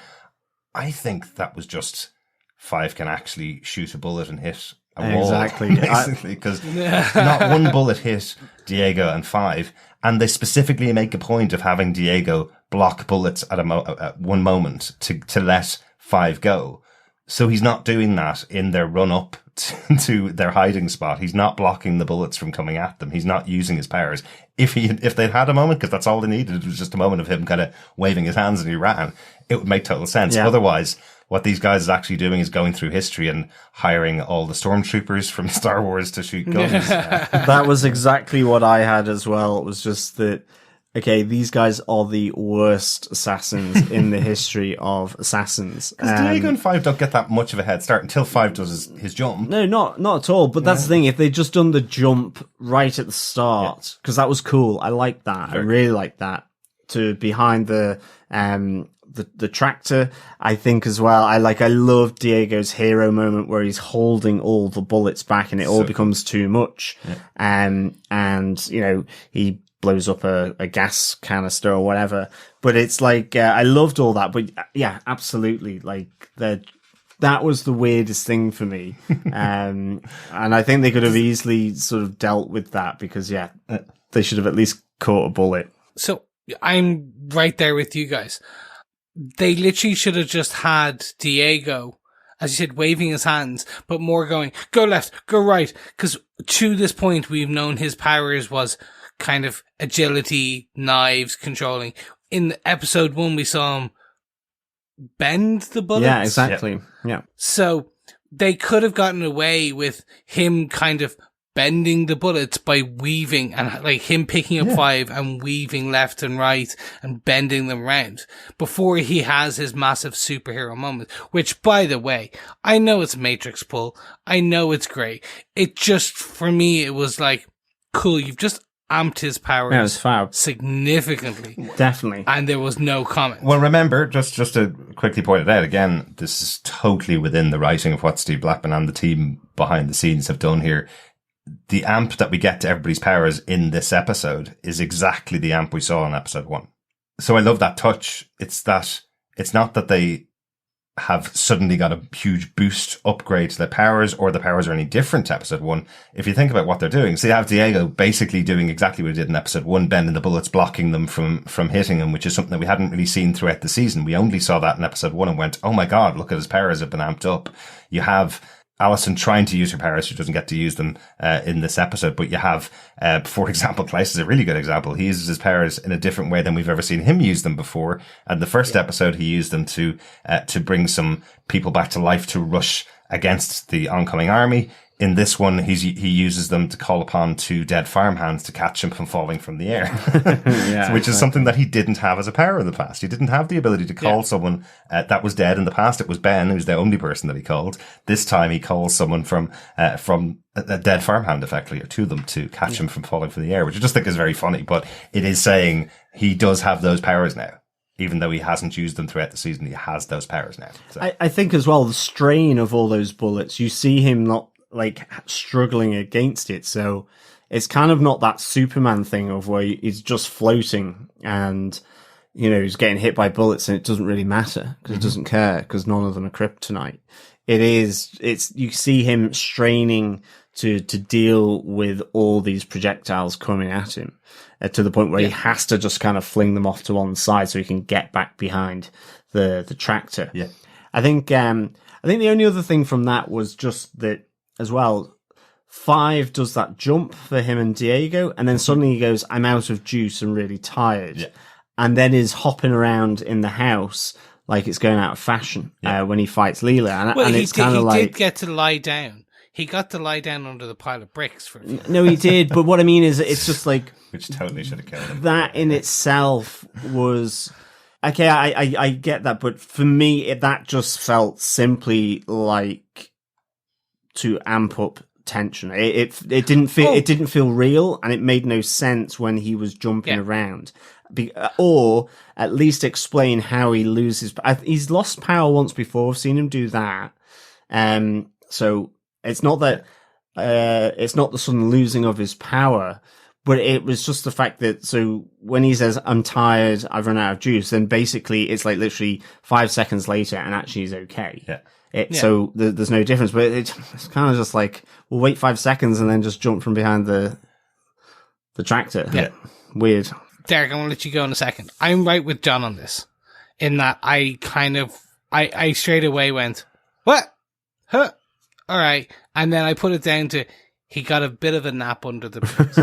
I think that was just 5 can actually shoot a bullet and hit a wall. Exactly. Basically, because not one bullet hit Diego and 5. And they specifically make a point of having Diego block bullets at one moment to let 5 go. So he's not doing that in their run up to their hiding spot. He's not blocking the bullets from coming at them. He's not using his powers. If they'd had a moment, because that's all they needed, it was just a moment of him kind of waving his hands and he ran, it would make total sense. Yeah. Otherwise, what these guys is actually doing is going through history and hiring all the stormtroopers from Star Wars to shoot guns. That was exactly what I had as well. It was just that, okay, these guys are the worst assassins in the history of assassins. Because Diego and 5 don't get that much of a head start until 5 does his jump. No, not at all. But that's the thing. If they'd just done the jump right at the start, because that was cool. I liked that. I really liked that. To behind the tractor, I think as well. I love Diego's hero moment where he's holding all the bullets back and it all becomes too much. Yeah. And, you know, he blows up a gas canister or whatever. But it's like, I loved all that. But yeah, absolutely. Like, that was the weirdest thing for me. And I think they could have easily sort of dealt with that because, they should have at least caught a bullet. So I'm right there with you guys. They literally should have just had Diego, as you said, waving his hands, but more going, go left, go right. Because to this point, we've known his powers was kind of agility, knives, controlling. In episode 1, we saw him bend the bullets. Yeah, exactly. Yeah. So they could have gotten away with him kind of bending the bullets by weaving and like him picking up 5 and weaving left and right and bending them around before he has his massive superhero moment, which by the way, I know it's Matrix pull. I know it's great. It just, for me, it was like, cool. You've just amped his powers significantly. Definitely. And there was no comment. Well, remember, just to quickly point it out again, this is totally within the writing of what Steve Blackman and the team behind the scenes have done here. The amp that we get to everybody's powers in this episode is exactly the amp we saw in episode 1. So I love that touch. It's not that they have suddenly got a huge boost upgrade to their powers or the powers are any different to episode 1. If you think about what they're doing, so you have Diego basically doing exactly what he did in episode 1, bending the bullets, blocking them from hitting him, which is something that we hadn't really seen throughout the season. We only saw that in episode 1 and went, oh my God, look at his powers have been amped up. You have Alison trying to use her powers. She doesn't get to use them in this episode, but you have, for example, Klaus is a really good example. He uses his powers in a different way than we've ever seen him use them before. And the first episode, he used them to bring some people back to life to rush against the oncoming army. In this one, he uses them to call upon 2 dead farmhands to catch him from falling from the air, which is something that he didn't have as a power in the past. He didn't have the ability to call someone that was dead in the past. It was Ben, who's the only person that he called. This time, he calls someone from a dead farmhand, effectively, or to them to catch him from falling from the air, which I just think is very funny. But it is saying he does have those powers now. Even though he hasn't used them throughout the season, he has those powers now. So. I think as well, the strain of all those bullets, you see him not like struggling against it. So it's kind of not that Superman thing of where he's just floating and, you know, he's getting hit by bullets and it doesn't really matter because he doesn't care because none of them are kryptonite. You see him straining to deal with all these projectiles coming at him to the point where he has to just kind of fling them off to one side so he can get back behind the tractor. Yeah. I think the only other thing from that was just that as well, 5 does that jump for him and Diego, and then suddenly he goes, I'm out of juice and really tired. Yeah. And then is hopping around in the house like it's going out of fashion when he fights Leela. And it's kind of like... He did get to lie down. He got to lie down under the pile of bricks for a few. No, he did. But what I mean is, it's just like... Which totally should have killed him. That in itself was... Okay, I get that, but for me, that just felt simply like to amp up tension. It didn't feel real, and it made no sense when he was jumping around. Or at least explain how he loses. He's lost power once before. I've seen him do that. So it's not that it's not the sudden losing of his power, but it was just the fact that, so when he says, I'm tired, I've run out of juice, then basically it's like literally 5 seconds later and actually he's okay. Yeah. So there's no difference, but it's kind of just like, we'll wait 5 seconds and then just jump from behind the tractor. Yeah. Weird. Derek, I'm going to let you go in a second. I'm right with John on this, in that I straight away went, what? Huh? All right. And then I put it down to, he got a bit of a nap under the bricks.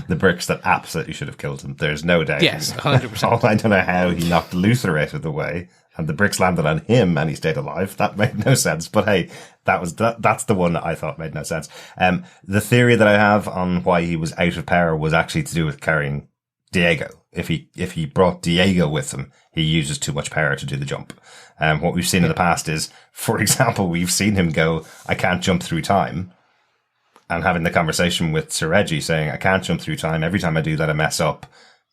The bricks that absolutely should have killed him. There's no doubt. Yes, 100%. I don't know how he knocked Luther out of the way and the bricks landed on him and he stayed alive. That made no sense. But hey, that's the one that I thought made no sense. The theory that I have on why he was out of power was actually to do with carrying Diego. If he brought Diego with him, he uses too much power to do the jump. What we've seen in the past is, for example, we've seen him go, I can't jump through time. And having the conversation with Sir Reggie saying, I can't jump through time. Every time I do that, I mess up.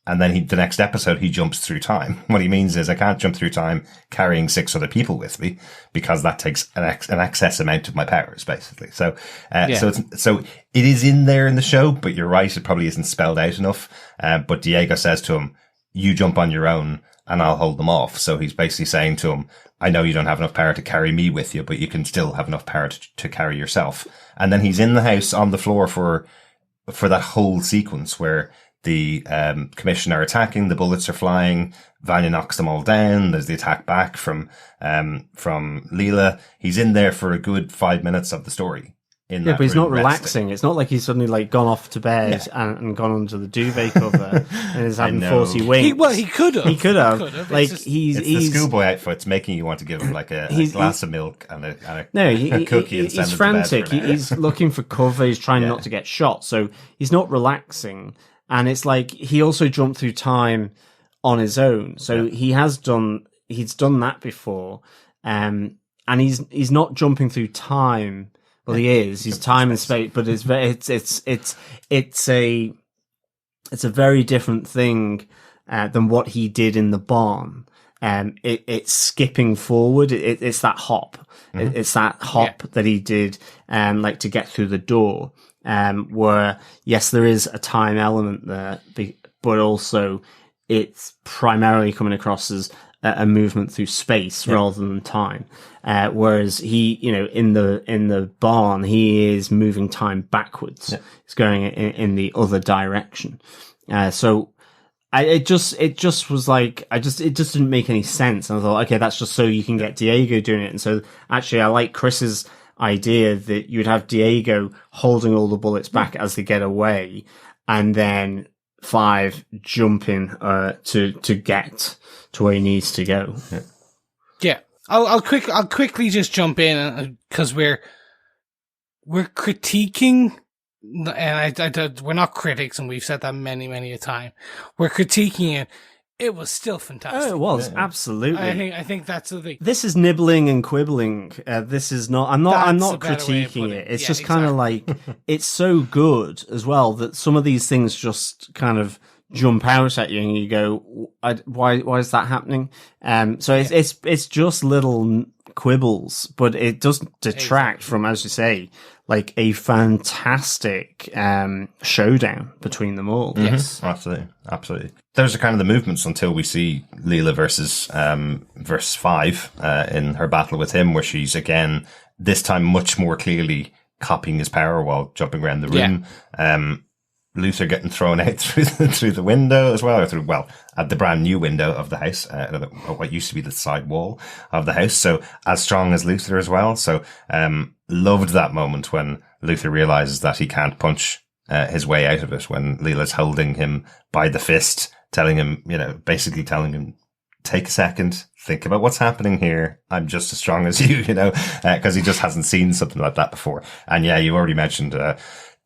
And then the next episode, he jumps through time. What he means is, I can't jump through time carrying 6 other people with me because that takes an excess amount of my powers, basically. So it is in there in the show, but you're right. It probably isn't spelled out enough. But Diego says to him, you jump on your own and I'll hold them off. So he's basically saying to him, I know you don't have enough power to carry me with you, but you can still have enough power to carry yourself. And then he's in the house on the floor for that whole sequence where the commission are attacking, the bullets are flying, Vanya knocks them all down, there's the attack back from Leela. He's in there for a good 5 minutes of the story. But he's not relaxing. It's not like he's suddenly like gone off to bed and gone under the duvet cover and is having 40 winks. He could have. He could have. Like he's the schoolboy outfit's making you want to give him like a glass of milk and a cookie and send he's him frantic. to bed. He's looking for cover. He's trying not to get shot. So he's not relaxing. And it's like he also jumped through time on his own. So he's done that before. And he's not jumping through time. Well, he is. He's time and space, but it's a very different thing than what he did in the barn. It's skipping forward. It's that hop. Mm-hmm. It's that hop that he did, like to get through the door. Where yes, there is a time element there, but also it's primarily coming across as a movement through space rather than time. Whereas he, in the barn, he is moving time backwards. Yeah. He's going in the other direction. So it just was like, it just didn't make any sense. And I thought, okay, that's just so you can get Diego doing it. And so actually I like Chris's idea that you'd have Diego holding all the bullets back as they get away, and then 5 jumping, to get to where he needs to go. Yeah. I'll quickly just jump in because we're critiquing, and we're not critics, and we've said that many a time. We're critiquing it. It was still fantastic. Oh, it was absolutely. I think that's the thing. This is nibbling and quibbling. This is not. I'm not critiquing it. It's just kind of like it's so good as well that some of these things just kind of jump out at you and you go, why is that happening? So it's just little quibbles, but it doesn't detract from, as you say, like a fantastic showdown between them all. Mm-hmm. Yes, absolutely. Those are kind of the movements until we see Leela versus 5 in her battle with him, where she's again this time much more clearly copying his power while jumping around the room. Luther getting thrown out through the window as well, or at the brand new window of the house, what used to be the side wall of the house. So as strong as Luther as well. So, loved that moment when Luther realizes that he can't punch, his way out of it, when Leela's holding him by the fist, telling him, basically telling him, take a second, think about what's happening here. I'm just as strong as you, cause he just hasn't seen something like that before. And yeah, you already mentioned,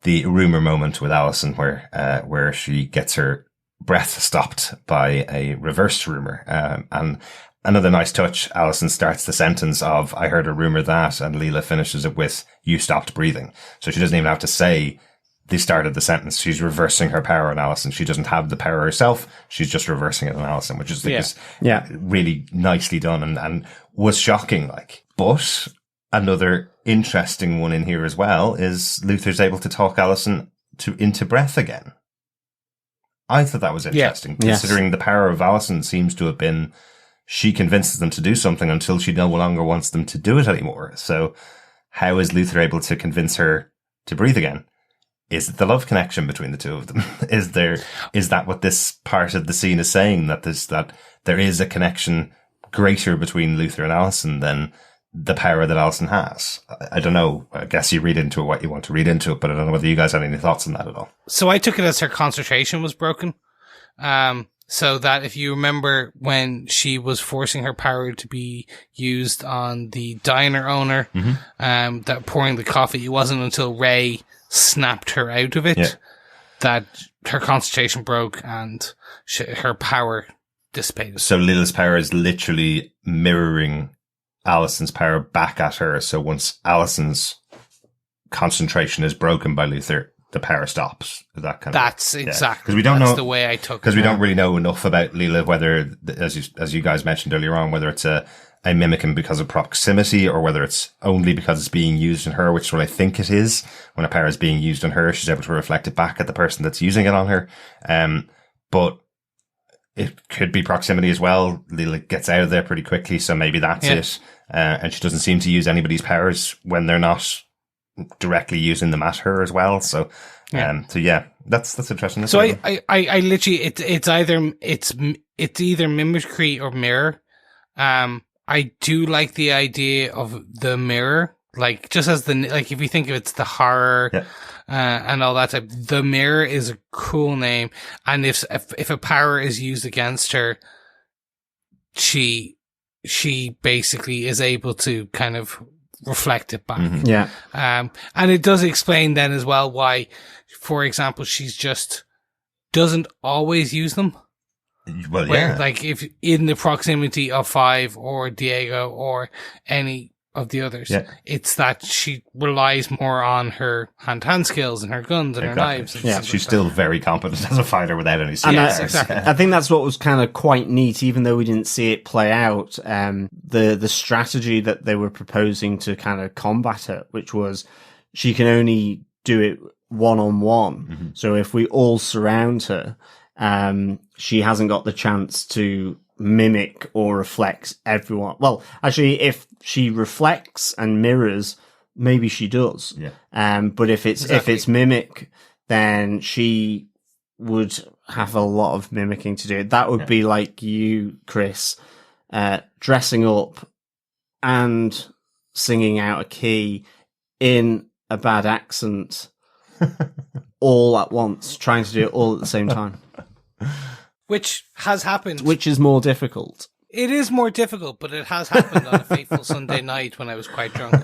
the rumor moment with Alison where she gets her breath stopped by a reversed rumor. And another nice touch. Alison starts the sentence of, I heard a rumor that, and Leela finishes it with, you stopped breathing. So she doesn't even have to say the start of the sentence. She's reversing her power on Alison. She doesn't have the power herself. She's just reversing it on Alison, which is really nicely done and was shocking. But another interesting one in here as well is Luther's able to talk Alison into breath again. I thought that was interesting, considering the power of Alison seems to have been she convinces them to do something until she no longer wants them to do it anymore. So how is Luther able to convince her to breathe again? Is it the love connection between the two of them? Is that what this part of the scene is saying? That there is a connection greater between Luther and Alison than the power that Alison has? I don't know. I guess you read into it what you want to read into it, but I don't know whether you guys had any thoughts on that at all. So I took it as her concentration was broken. So that if you remember when she was forcing her power to be used on the diner owner, that pouring the coffee, it wasn't until Ray snapped her out of it that her concentration broke and her power dissipated. So Lila's power is literally mirroring Alison's power back at her. So once Alison's concentration is broken by Luther, the power stops. That's exactly. Because we don't know the way I took it. Because we don't really know enough about Leela, whether, as you guys mentioned earlier on, whether it's a mimicking because of proximity or whether it's only because it's being used on her, which is what I think it is. When a power is being used on her, she's able to reflect it back at the person that's using it on her. But it could be proximity as well. Leela gets out of there pretty quickly, so maybe that's it. And she doesn't seem to use anybody's powers when they're not directly using them at her as well. So, that's interesting. So I literally, it's either mimicry or mirror. I do like the idea of the mirror, just as if you think of it's the horror, and all that type. The mirror is a cool name. And if a power is used against her, she basically is able to kind of reflect it back. And it does explain then as well why, for example, she's just doesn't always use them. Well, yeah. If in the proximity of Five or Diego or any of the others, it's that she relies more on her hand skills and her guns and her knives. And she's still very competent as a fighter without any skills. Exactly. I think that's what was kind of quite neat, even though we didn't see it play out. The strategy that they were proposing to kind of combat it, which was she can only do it one-on-one. So if we all surround her, she hasn't got the chance to mimic or reflect everyone. Well, actually, if she reflects and mirrors, maybe she does. But if it's mimic, then she would have a lot of mimicking to do. That would be like you, Chris, dressing up and singing out a key in a bad accent all at once, trying to do it all at the same time. Which has happened. Which is more difficult. It is more difficult, but it has happened on a fateful Sunday night when I was quite drunk.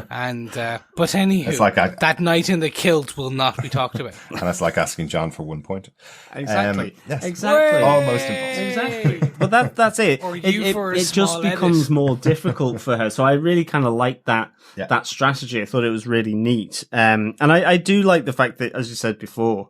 And but anywho, it's like that night in the kilt will not be talked about. And it's like asking John for 1 point. Exactly. Yes. Exactly. Almost impossible. Exactly. But that's it. Or you for a it just small becomes edit. more difficult for her. So I really kind of like that strategy. I thought it was really neat. And I do like the fact that, as you said before,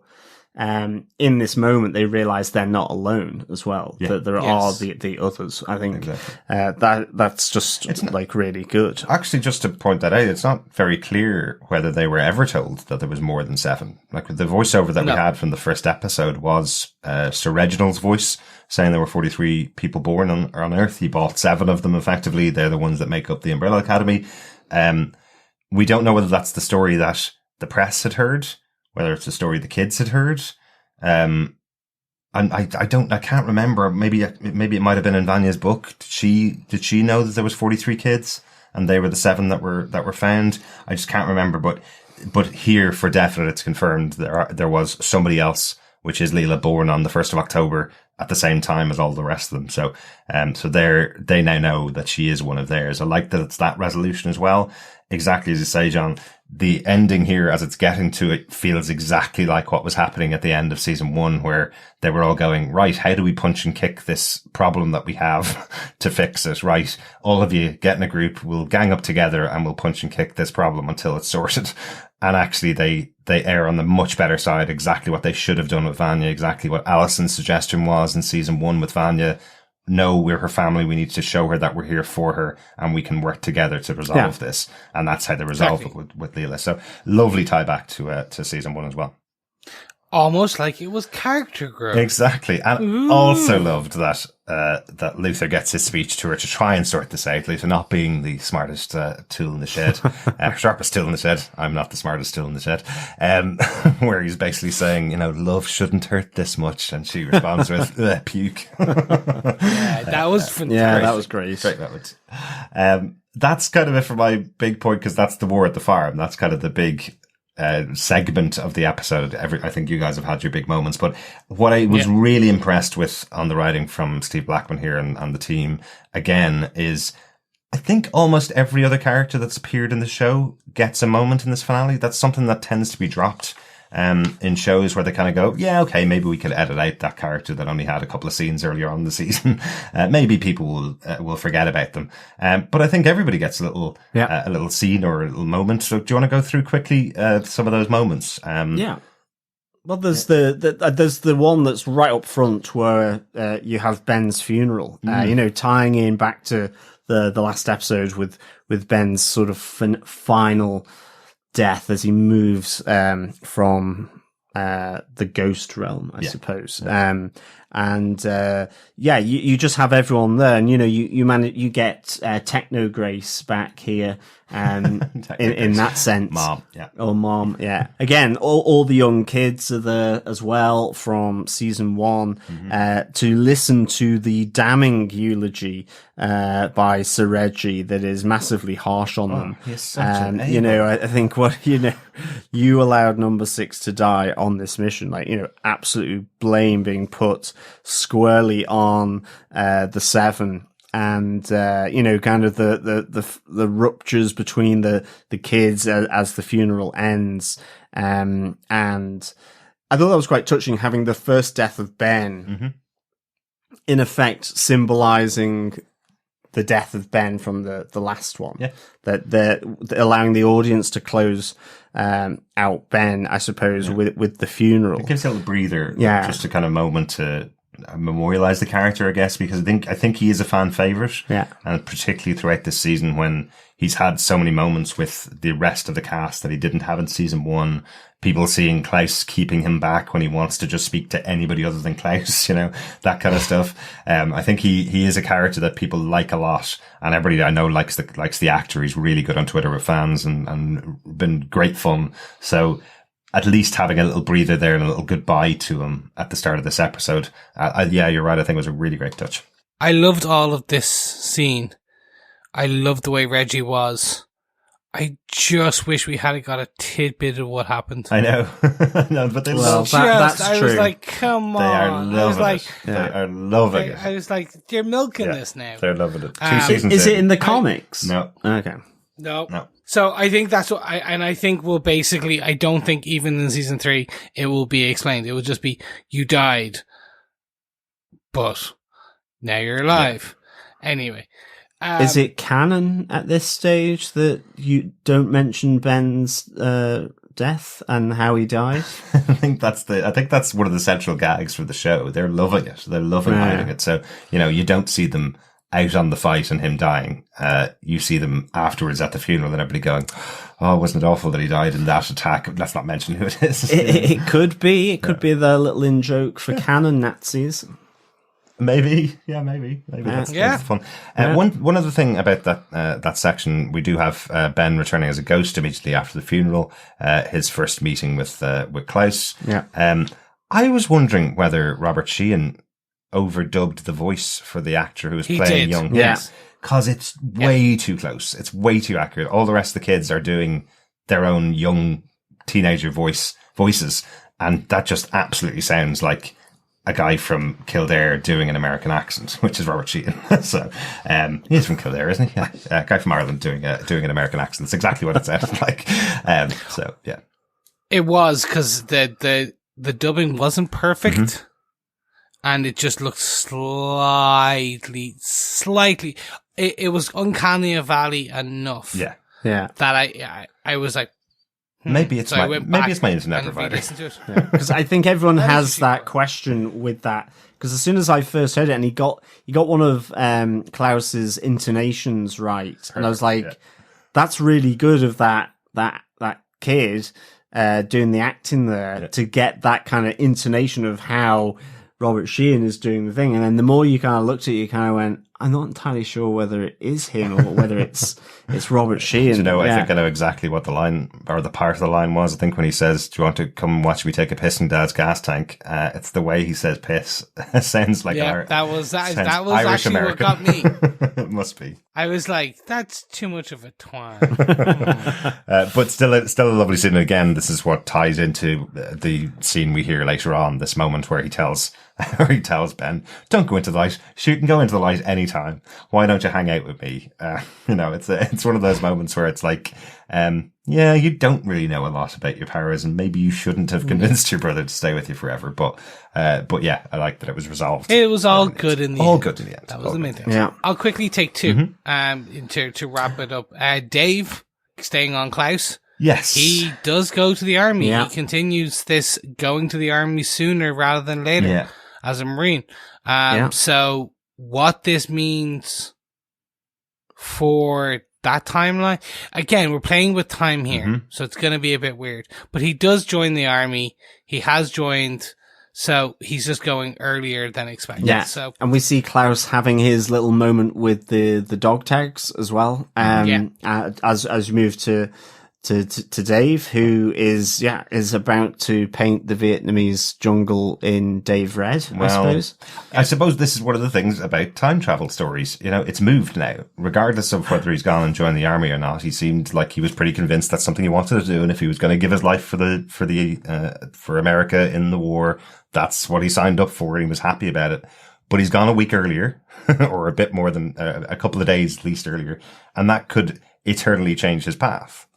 in this moment they realize they're not alone as well, that there are the others. I think that's just really good. Actually, just to point that out, it's not very clear whether they were ever told that there was more than 7. Like the voiceover that we had from the first episode was Sir Reginald's voice saying there were 43 people born on Earth. He bought 7 of them effectively. They're the ones that make up the Umbrella Academy. We don't know whether that's the story that the press had heard, whether it's a story the kids had heard. And I can't remember. Maybe it might have been in Vanya's book. Did she know that there was 43 kids and they were the 7 that were found? I just can't remember. But here for definite, it's confirmed there was somebody else, which is Leela, born on the 1st of October at the same time as all the rest of them. So, they now know that she is one of theirs. I like that it's that resolution as well. exactly as you say, John, the ending here, as it's getting to it, feels exactly like what was happening at the end of season 1, where they were all going, right, how do we punch and kick this problem that we have to fix it? Right. All of you get in a group, we'll gang up together and we'll punch and kick this problem until it's sorted. And actually they err on the much better side, exactly what they should have done with Vanya, exactly what Alison's suggestion was in season 1 with Vanya. No, we're her family. We need to show her that we're here for her and we can work together to resolve this. And that's how they resolve it with Leela. So lovely tie back to season 1 as well. Almost like it was character growth. Exactly. And also loved that that Luther gets his speech to her to try and sort this out. Luther not being the smartest tool in the shed, sharpest tool in the shed. I'm not the smartest tool in the shed. Where he's basically saying, you know, love shouldn't hurt this much, and she responds with puke. Yeah, that was fantastic. Yeah, that was great. Great moment. That's kind of it for my big point, because that's the war at the farm. That's kind of the big segment of the episode. I think you guys have had your big moments, but what I was really impressed with on the writing from Steve Blackman here and the team again is, I think almost every other character that's appeared in the show gets a moment in this finale. That's something that tends to be dropped in shows where they kind of go, yeah, okay, maybe we could edit out that character that only had a couple of scenes earlier on in the season. Maybe people will forget about them. But I think everybody gets a little scene or a little moment. So do you want to go through quickly some of those moments? Yeah. Well, there's there's the one that's right up front where you have Ben's funeral. You know, tying in back to the last episode with Ben's sort of final death as he moves from the ghost realm, I suppose. You just have everyone there, and you know you get Techno Grace back here, in that sense. Mom, yeah. Again, all the young kids are there as well from season 1 to listen to the damning eulogy by Sir Reggie that is massively harsh on them. He's such an you know, I think you allowed number 6 to die on this mission, like, you know, absolute blame being put squarely on the 7. And, you know, kind of the ruptures between the kids as the funeral ends. And I thought that was quite touching, having the first death of Ben, in effect, symbolizing the death of Ben from the last one. Yeah. That they're allowing the audience to close out Ben, I suppose, with the funeral. It gives a little breather, just a kind of moment to memorialize the character, I guess, because I think he is a fan favorite, and particularly throughout this season when he's had so many moments with the rest of the cast that he didn't have in season 1. People seeing Klaus keeping him back when he wants to just speak to anybody other than Klaus, you know, that kind of stuff. I think he is a character that people like a lot, and everybody I know likes the actor. He's really good on Twitter with fans and been great fun. So at least having a little breather there and a little goodbye to him at the start of this episode. Yeah, you're right. I think it was a really great touch. I loved all of this scene. I loved the way Reggie was. I just wish we had got a tidbit of what happened. I know. No, but that's I true. was like, come on. They are loving it. I was like, they're milking this now. They're loving it. 2 seasons Is in. it in the comics? No. Okay. No. So I think that's what I think we'll basically, I don't think even in season 3 it will be explained. It will just be, you died, but now you're alive. Yeah. Anyway. Is it canon at this stage that you don't mention Ben's death and how he died? I think that's one of the central gags for the show. They're loving it. They're loving hiding it. So, you know, you don't see them out on the fight and him dying. You see them afterwards at the funeral and everybody going, oh, wasn't it awful that he died in that attack? Let's not mention who it is. It could be. It could be the little in-joke for canon Nazis. Maybe. Yeah, maybe. That's fun. One other thing about that section, we do have Ben returning as a ghost immediately after the funeral, his first meeting with Klaus. Yeah. I was wondering whether Robert Sheehan overdubbed the voice for the actor who was playing young. Yes. Because it's way too close. It's way too accurate. All the rest of the kids are doing their own young teenager voices. And that just absolutely sounds like a guy from Kildare doing an American accent, which is Robert Sheehan. So, he's from Kildare, isn't he? Yeah. A guy from Ireland doing an American accent. It's exactly what it sounded like. So, yeah. It was, because the dubbing wasn't perfect, and it just looked slightly, it was uncanny valley enough. Yeah. Yeah. That I was like, maybe it's so my internet provider. Because I think everyone has that question with that. Because as soon as I first heard it, and he got one of Klaus's intonations right, and I was like, "That's really good of that kid doing the acting there to get that kind of intonation of how Robert Sheehan is doing the thing." And then the more you kind of looked at it, you kind of went, "I'm not entirely sure whether it is him or whether it's Robert Sheehan." I think I know exactly what the line or the part of the line was. I think when he says, "Do you want to come watch me take a piss in Dad's gas tank?" It's the way he says "piss." Sounds like that was Irish actually American. what got me. It must be. I was like, "That's too much of a twang." But still a lovely scene. Again, this is what ties into the scene we hear later on. This moment where he tells Ben, "Don't go into the light. You can go into the light anytime. Why don't you hang out with me?" It's one of those moments where it's like, you don't really know a lot about your powers, and maybe you shouldn't have convinced your brother to stay with you forever. But yeah, I like that it was resolved. It was all good in the end. All good in the end. That was the main thing. Yeah. I'll quickly take two, to wrap it up. Dave, staying on Klaus. Yes. He does go to the army. Yeah. He continues this going to the army sooner rather than later as a Marine. So what this means for that timeline, again, we're playing with time here, so it's going to be a bit weird. But he does join the army. He has joined, so he's just going earlier than expected. Yeah. So, and we see Klaus having his little moment with the dog tags as well. As you move to Dave, who is about to paint the Vietnamese jungle in Dave Red, I suppose. I suppose this is one of the things about time travel stories. it's moved now. Regardless of whether he's gone and joined the army or not, he seemed like he was pretty convinced that's something he wanted to do, and if he was going to give his life for America in the war, that's what he signed up for, and he was happy about it. But he's gone a week earlier, or a bit more than a couple of days at least earlier, and that could eternally change his path.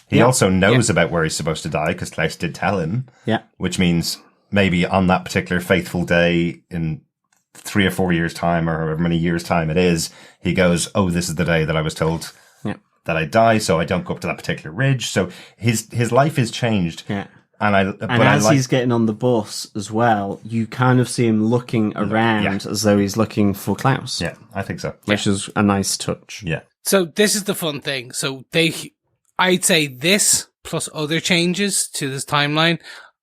He also knows about where he's supposed to die, because Klaus did tell him. Yeah. Which means maybe on that particular fateful day in 3 or 4 years' time, or however many years' time it is, he goes, "Oh, this is the day that I was told that I die, so I don't go up to that particular ridge." So his life is changed. Yeah. And as he's getting on the bus as well, you kind of see him looking around as though he's looking for Klaus. Yeah, I think so. Which is a nice touch. Yeah. So this is the fun thing. So I'd say this, plus other changes to this timeline,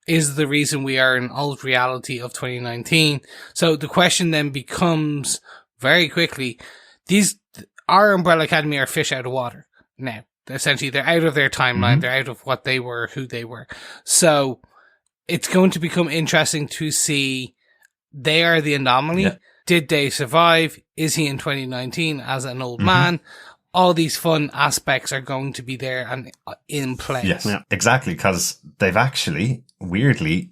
is the reason we are in alt reality of 2019. So the question then becomes very quickly, our Umbrella Academy are fish out of water now. Essentially, they're out of their timeline. They're out of what they were, who they were. So it's going to become interesting to see, they are the anomaly. Yeah. Did they survive? Is he in 2019 as an old man? All these fun aspects are going to be there and in play. Yes, exactly, because they've actually, weirdly,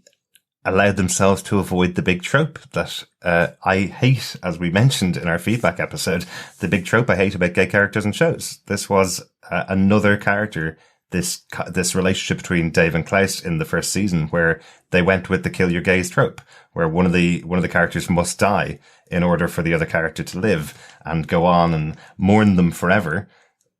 allowed themselves to avoid the big trope that I hate, as we mentioned in our feedback episode, the big trope I hate about gay characters in shows. This was another character, this relationship between Dave and Klaus in the first season, where they went with the kill your gays trope, where one of the characters must die in order for the other character to live and go on and mourn them forever.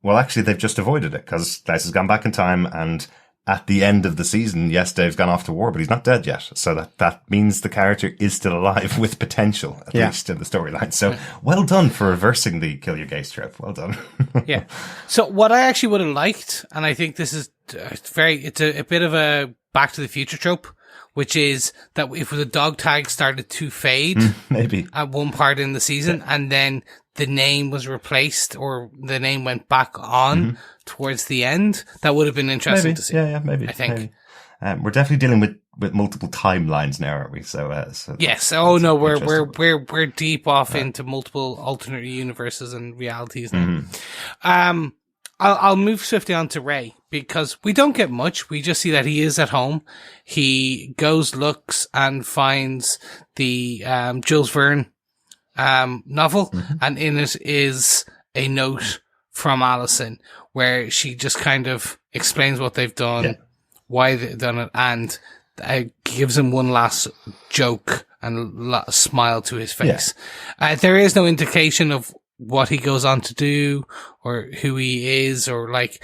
Well, actually, they've just avoided it, because Klaus has gone back in time, and at the end of the season, yes, Dave's gone off to war, but he's not dead yet. So that means the character is still alive with potential, at least in the storyline. So well done for reversing the kill your gays trope. Well done. Yeah. So what I actually would have liked, and I think this is it's a bit of a Back to the Future trope, which is that if the dog tag started to fade maybe at one part in the season, and then the name was replaced, or the name went back on towards the end, that would have been interesting to see. Yeah, maybe. I think. Maybe. We're definitely dealing with multiple timelines now, aren't we? So yes. Oh no, we're deep off into multiple alternate universes and realities now. I'll move swiftly on to Ray because we don't get much. We just see that he is at home. He goes, looks, and finds the Jules Verne novel, and in it is a note from Alison where she just kind of explains what they've done, why they've done it, and gives him one last joke and smile to his face. There is no indication of what he goes on to do or who he is, or like,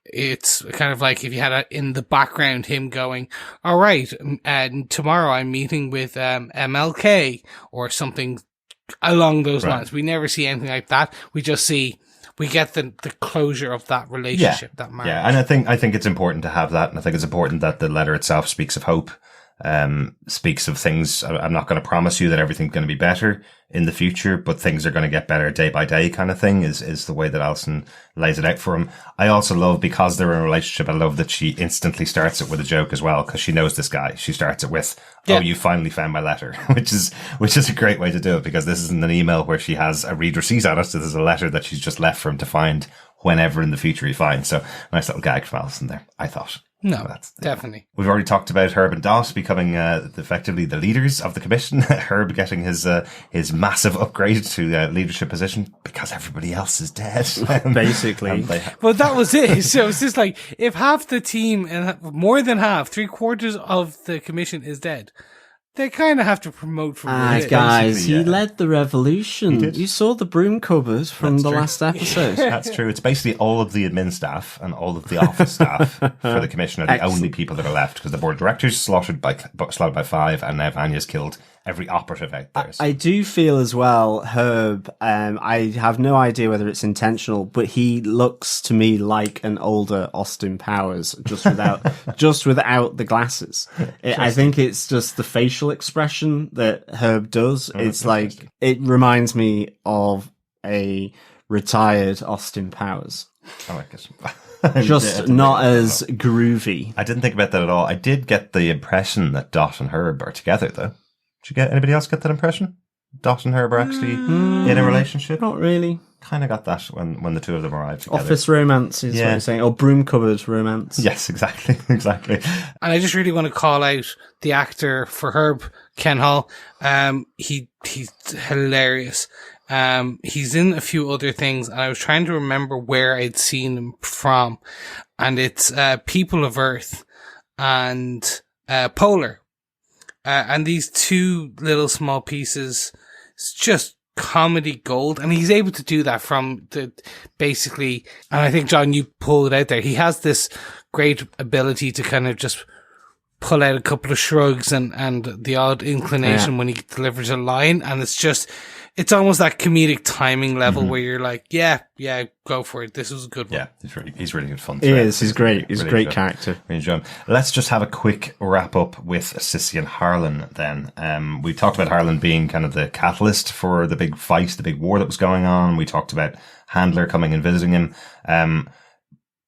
it's kind of like if you had in the background him going, all right, and tomorrow I'm meeting with MLK or something along those lines. We never see anything like that. We just see, we get the closure of that relationship, that marriage. Yeah, and I think it's important to have that, and I think it's important that the letter itself speaks of hope, speaks of things. I'm not going to promise you that everything's going to be better in the future, but things are going to get better day by day kind of thing is the way that Alison lays it out for him. I also love, because they're in a relationship, I love that she instantly starts it with a joke as well, because she knows this guy. She starts it with, oh, you finally found my letter, which is a great way to do it, because this isn't an email where she has a read receipt on it. So there's a letter that she's just left for him to find whenever in the future he finds. So nice little gag from Alison there, I thought. No, definitely. We've already talked about Herb and Dot becoming effectively the leaders of the commission. Herb getting his massive upgrade to leadership position because everybody else is dead. Basically. Well, that was it. So it's just like, if half the team, and more than half, 3/4 of the commission is dead, they kind of have to promote from within. Guys, he led the revolution. You saw the broom cupboard from the last episode. That's true. It's basically all of the admin staff and all of the office staff for the commission are the only people that are left, because the board of directors slaughtered by 5, and now Vanya's killed every operative out there. So. I do feel as well, Herb, I have no idea whether it's intentional, but he looks to me like an older Austin Powers, just without the glasses. I think it's just the facial expression that Herb does. It's like, it reminds me of a retired Austin Powers. I like it. Just not as groovy. I didn't think about that at all. I did get the impression that Dot and Herb are together, though. Did anybody else get that impression? Dot and Herb are actually in a relationship? Not really. Kind of got that when the two of them arrived together. Office romance is what you're saying. Or broom cupboard romance. Yes, exactly. And I just really want to call out the actor for Herb, Ken Hall. He's hilarious. He's in a few other things, and I was trying to remember where I'd seen him from. And it's People of Earth and Polar. And these two little small pieces, it's just comedy gold. And he's able to do that from basically, and I think, John, you pulled it out there. He has this great ability to kind of just pull out a couple of shrugs and the odd inclination when he delivers a line. And it's almost that comedic timing level where you're like, yeah, go for it. This was a good one. Yeah, he's really good fun. He is. He's great. He's really a great character. Really enjoy him. Let's just have a quick wrap up with Sissy and Harlan then. We talked about Harlan being kind of the catalyst for the big fight, the big war that was going on. We talked about Handler coming and visiting him.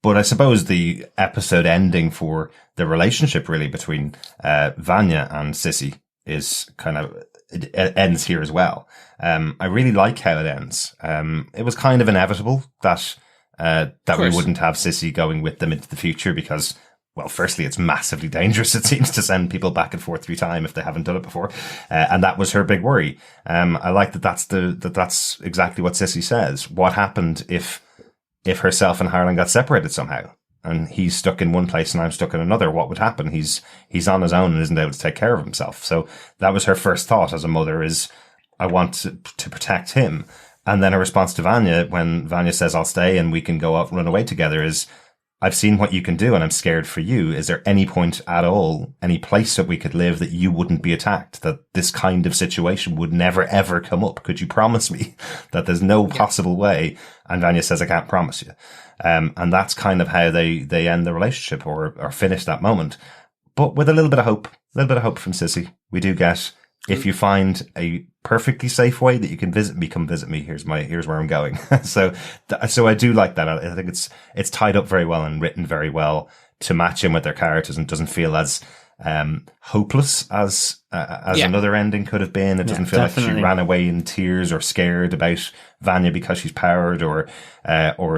But I suppose the episode ending for the relationship really between Vanya and Sissy is kind of, it ends here as well. I really like how it ends. It was kind of inevitable that we wouldn't have Sissy going with them into the future because, well, firstly, it's massively dangerous, it seems, to send people back and forth through time if they haven't done it before. And that was her big worry. I like that's exactly what Sissy says. What happened if herself and Harlan got separated somehow? And he's stuck in one place and I'm stuck in another. What would happen? He's on his own and isn't able to take care of himself. So that was her first thought as a mother, is I want to protect him. And then her response to Vanya, when Vanya says, I'll stay and we can go out and run away together, is, I've seen what you can do and I'm scared for you. Is there any point at all, any place that we could live that you wouldn't be attacked, that this kind of situation would never ever come up? Could you promise me that there's no possible way? And Vanya says, I can't promise you. And that's kind of how they end the relationship or finish that moment. But with a little bit of hope from Sissy. We do get, if you find a perfectly safe way that you can visit me, come visit me. Here's where I'm going. So I do like that. I think it's tied up very well and written very well to match in with their characters and doesn't feel as hopeless as another ending could have been. It doesn't feel like she ran away in tears or scared about Vanya because she's powered, or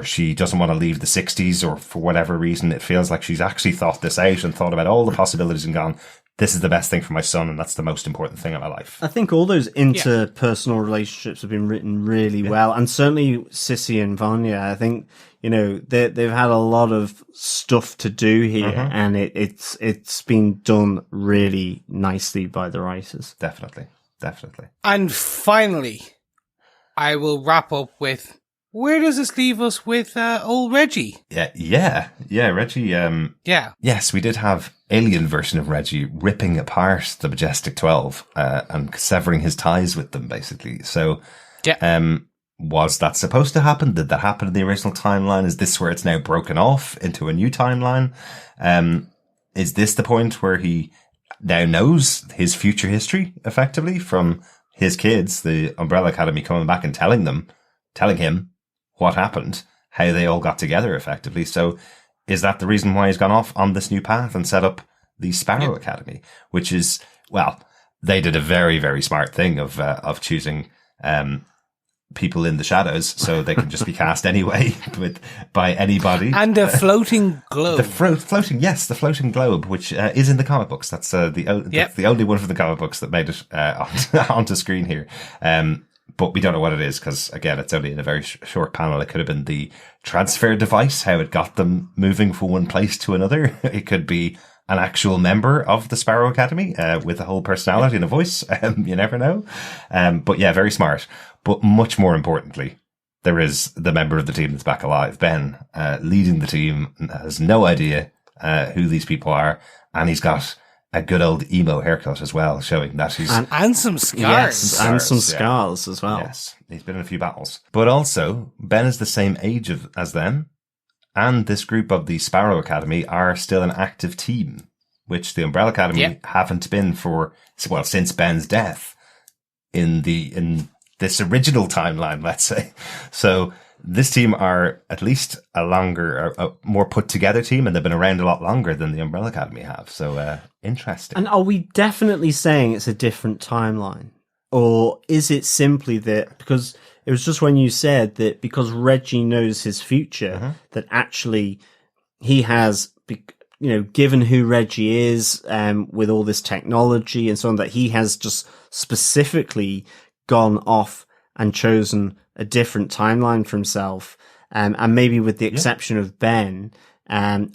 she doesn't want to leave the 60s, or for whatever reason. It feels like she's actually thought this out and thought about all the possibilities and gone, this is the best thing for my son, and that's the most important thing in my life. I think all those interpersonal relationships have been written really well, and certainly Sissy and Vanya. I think, you know, they've had a lot of stuff to do here, and it's been done really nicely by the writers. Definitely. And finally, I will wrap up with, where does this leave us with old Reggie? Yeah, Reggie. Yes, we did have alien version of Reggie ripping apart the Majestic 12 and severing his ties with them, basically. So, was that supposed to happen? Did that happen in the original timeline? Is this where it's now broken off into a new timeline? Is this the point where he now knows his future history, effectively, from his kids, the Umbrella Academy, coming back and telling him what happened, how they all got together, effectively? So is that the reason why he's gone off on this new path and set up the Sparrow Academy, which is, well, they did a very, very smart thing of choosing people in the shadows so they can just be cast anyway by anybody. And a floating globe. The floating globe, which is in the comic books. That's the only one from the comic books that made it onto screen here. But we don't know what it is because, again, it's only in a very short panel. It could have been the transfer device, how it got them moving from one place to another. It could be an actual member of the Sparrow Academy with a whole personality and a voice. You never know. But yeah, very smart. But much more importantly, there is the member of the team that's back alive, Ben, leading the team, has no idea who these people are, and he's got a good old emo haircut as well, showing that he's... And some scars. Yes, and some scars as well. Yes, he's been in a few battles. But also, Ben is the same age as them, and this group of the Sparrow Academy are still an active team, which the Umbrella Academy haven't been since Ben's death in this original timeline, let's say. So this team are at least a more put together team, and they've been around a lot longer than the Umbrella Academy have. So interesting. And are we definitely saying it's a different timeline? Or is it simply that, because it was just when you said that because Reggie knows his future, that actually he has, you know, given who Reggie is, with all this technology and so on, that he has just specifically gone off and chosen a different timeline for himself, and maybe with the exception of Ben,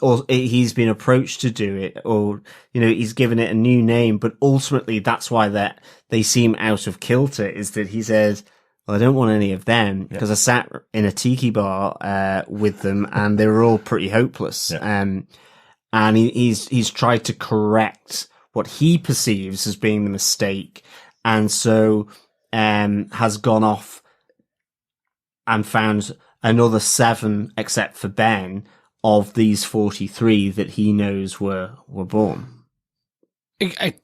or he's been approached to do it, or, you know, he's given it a new name, but ultimately that's why that they seem out of kilter, is that he says, well, I don't want any of them because I sat in a tiki bar with them and they were all pretty hopeless. And he's tried to correct what he perceives as being the mistake, and so has gone off and found another 7, except for Ben, of these 43 that he knows were born. I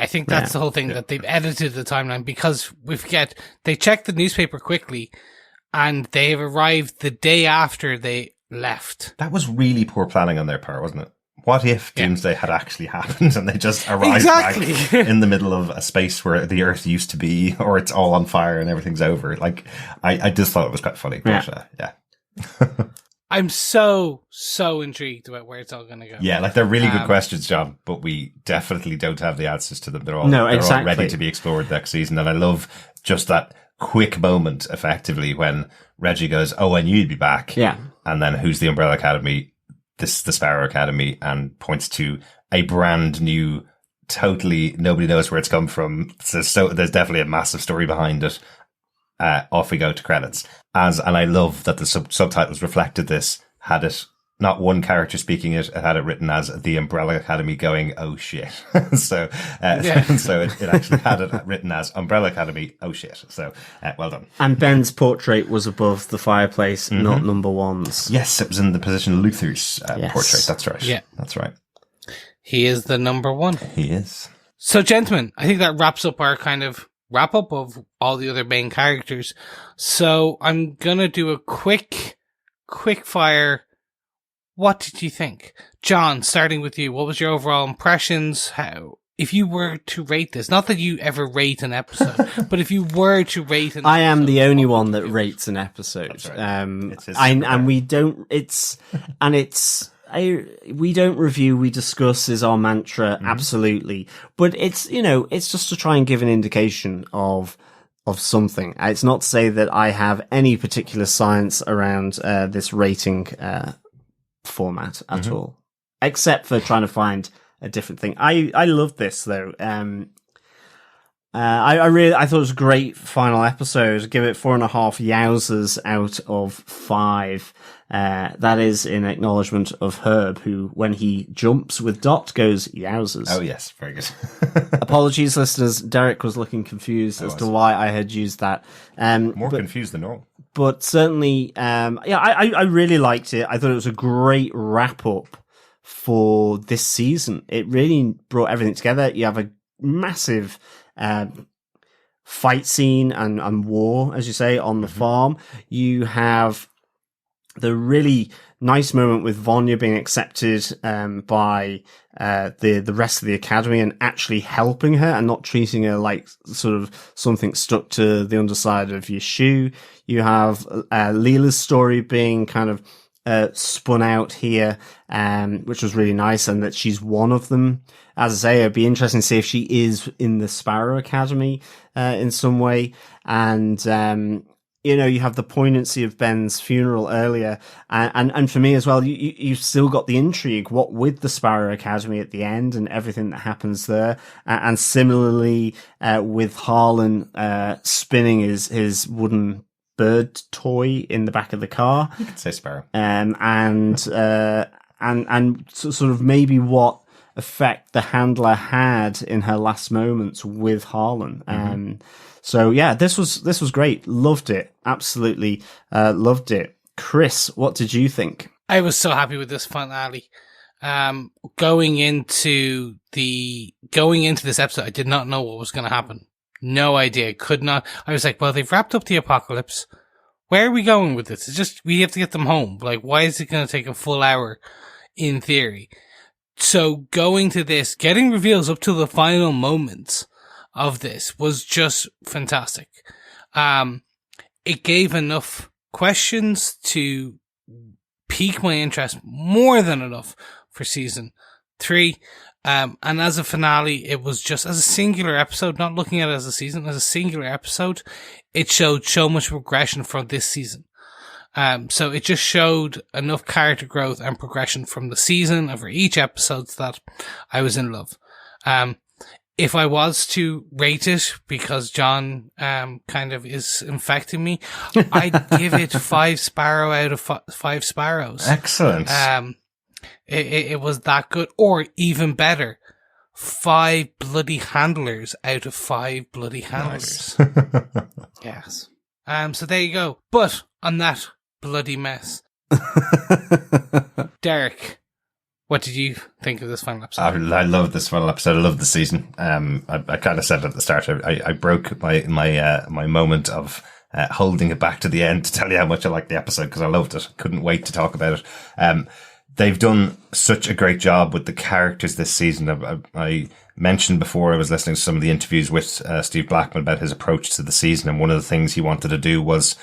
think that's the whole thing, that they've edited the timeline, because we forget they checked the newspaper quickly and they've arrived the day after they left. That was really poor planning on their part, wasn't it? What if Doomsday had actually happened and they just arrived back in the middle of a space where the Earth used to be, or it's all on fire and everything's over? Like, I just thought it was quite funny. But, I'm so intrigued about where it's all going to go. Yeah, like they're really good questions, John, but we definitely don't have the answers to them. They're all ready to be explored next season. And I love just that quick moment, effectively, when Reggie goes, "Oh, I knew you'd be back." Yeah. And then who's the Umbrella Academy? This is the Sparrow Academy, and points to a brand new, totally nobody knows where it's come from. So there's definitely a massive story behind it. Off we go to credits. And I love that the subtitles reflected this. Had it not one character speaking it had it written as the Umbrella Academy going, "Oh shit." So it actually had it written as Umbrella Academy, "Oh shit." So well done. And Ben's portrait was above the fireplace, not number one's. Yes, it was in the position of Luther's portrait. That's right. Yeah, that's right. He is the number one. He is. So, gentlemen, I think that wraps up our kind of wrap up of all the other main characters. So I'm gonna do a quick fire. what did you think? John, starting with you, what was your overall impressions? If you were to rate this, not that you ever rate an episode, but if you were to rate an episode. I am the only one that rates an episode. Right. We don't review, we discuss is our mantra. Mm-hmm. Absolutely. But it's just to try and give an indication of something. It's not to say that I have any particular science around this rating format at all, except for trying to find a different thing. I love this though. I thought it was a great final episode. Give it 4.5 yowzers out of 5. That is in acknowledgement of Herb, who, when he jumps with Dot, goes yowzers. Oh yes, very good. Apologies, listeners. Derek was looking confused as to why I had used that. Confused than normal. But certainly, I really liked it. I thought it was a great wrap up for this season. It really brought everything together. You have a massive fight scene and war, as you say, on the farm. You have the really nice moment with Vanya being accepted by the rest of the academy and actually helping her and not treating her like sort of something stuck to the underside of your shoe. You have Leela's story being kind of spun out here, which was really nice, and that she's one of them. As I say, it'd be interesting to see if she is in the Sparrow Academy in some way. And you have the poignancy of Ben's funeral earlier, and for me as well, you've still got the intrigue, what with the Sparrow Academy at the end and everything that happens there, and similarly with Harlan spinning his wooden bird toy in the back of the car. You could say Sparrow. And sort of maybe what effect the handler had in her last moments with Harlan. So yeah, this was great. Loved it. Absolutely loved it. Chris, what did you think? I was so happy with this finale. Going into this episode, I did not know what was going to happen. No idea. Could not. I was like, well, they've wrapped up the apocalypse. Where are we going with this? It's just, we have to get them home. Like, why is it going to take a full hour in theory? So going to this, getting reveals up to the final moments of this was just fantastic. It gave enough questions to pique my interest, more than enough for season 3. And as a finale, it was just, as a singular episode, not looking at it as a season, as a singular episode, it showed so much progression from this season. So it just showed enough character growth and progression from the season over each episode that I was in love. If I was to rate it, because John kind of is infecting me, I'd give it 5 Sparrow out of 5 Sparrows. Excellent. It was that good, or even better, 5 bloody handlers out of 5 bloody handlers. Nice. Yes. So there you go. But on that bloody mess, Derek, what did you think of this final episode? I love this final episode. I love the season. I kind of said at the start, I broke my moment of holding it back to the end to tell you how much I liked the episode, because I loved it. Couldn't wait to talk about it. They've done such a great job with the characters this season. I mentioned before I was listening to some of the interviews with Steve Blackman about his approach to the season, and one of the things he wanted to do was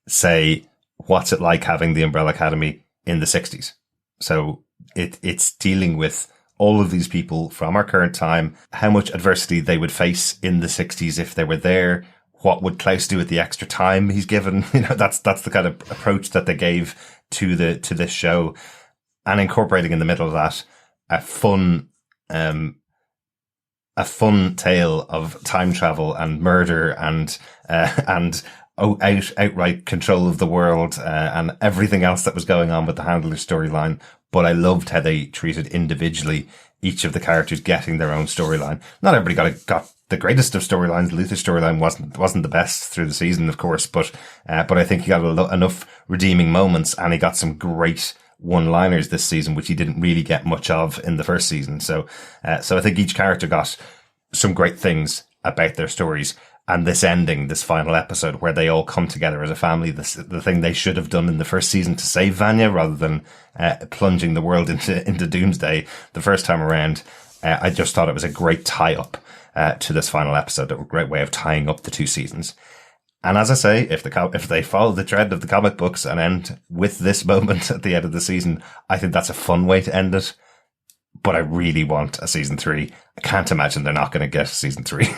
say, what's it like having the Umbrella Academy in the 60s? So it's dealing with all of these people from our current time, how much adversity they would face in the 60s if they were there. What would Klaus do with the extra time he's given? That's the kind of approach that they gave to this show. And incorporating in the middle of that a fun tale of time travel and murder and outright control of the world and everything else that was going on with the Handler storyline. But I loved how they treated individually each of the characters getting their own storyline. Not everybody got the greatest of storylines. Luther's storyline wasn't the best through the season, of course, but I think he got enough redeeming moments, and he got some great one-liners this season, which he didn't really get much of in the first season. So I think each character got some great things about their stories. And this ending, this final episode where they all come together as a family, the thing they should have done in the first season to save Vanya rather than plunging the world into doomsday the first time around. I just thought it was a great tie-up to this final episode, a great way of tying up the 2 seasons. And as I say, if they follow the trend of the comic books and end with this moment at the end of the season, I think that's a fun way to end it. But I really want a season 3. I can't imagine they're not going to get season 3.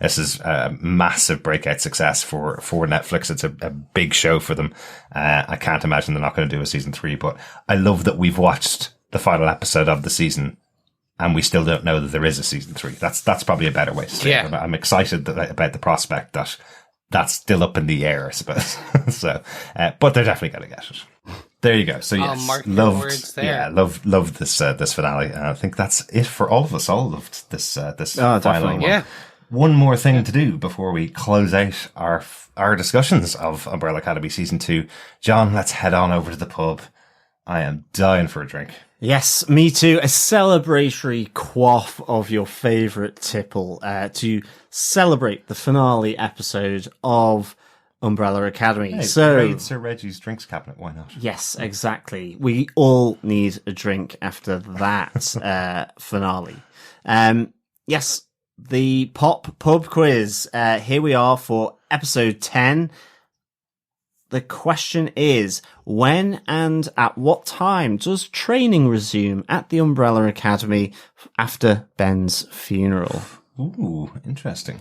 This is a massive breakout success for Netflix. It's a big show for them. I can't imagine they're not going to do a season 3, but I love that we've watched the final episode of the season and we still don't know that there is a season 3. That's probably a better way to say it. I'm excited about the prospect that that's still up in the air, I suppose. So, but they're definitely going to get it. There you go. So yes, loved this finale. And I think that's it for all of us. All loved this final one. Yeah. One more thing to do before we close out our discussions of Umbrella Academy season 2. John, let's head on over to the pub. I am dying for a drink. Yes, me too. A celebratory quaff of your favourite tipple to celebrate the finale episode of Umbrella Academy. Hey, so raid Sir Reggie's drinks cabinet. Why not? Yes, exactly. We all need a drink after that finale. Yes, the pop pub quiz. Here we are for episode 10. The question is, when and at what time does training resume at the Umbrella Academy after Ben's funeral? Ooh, interesting.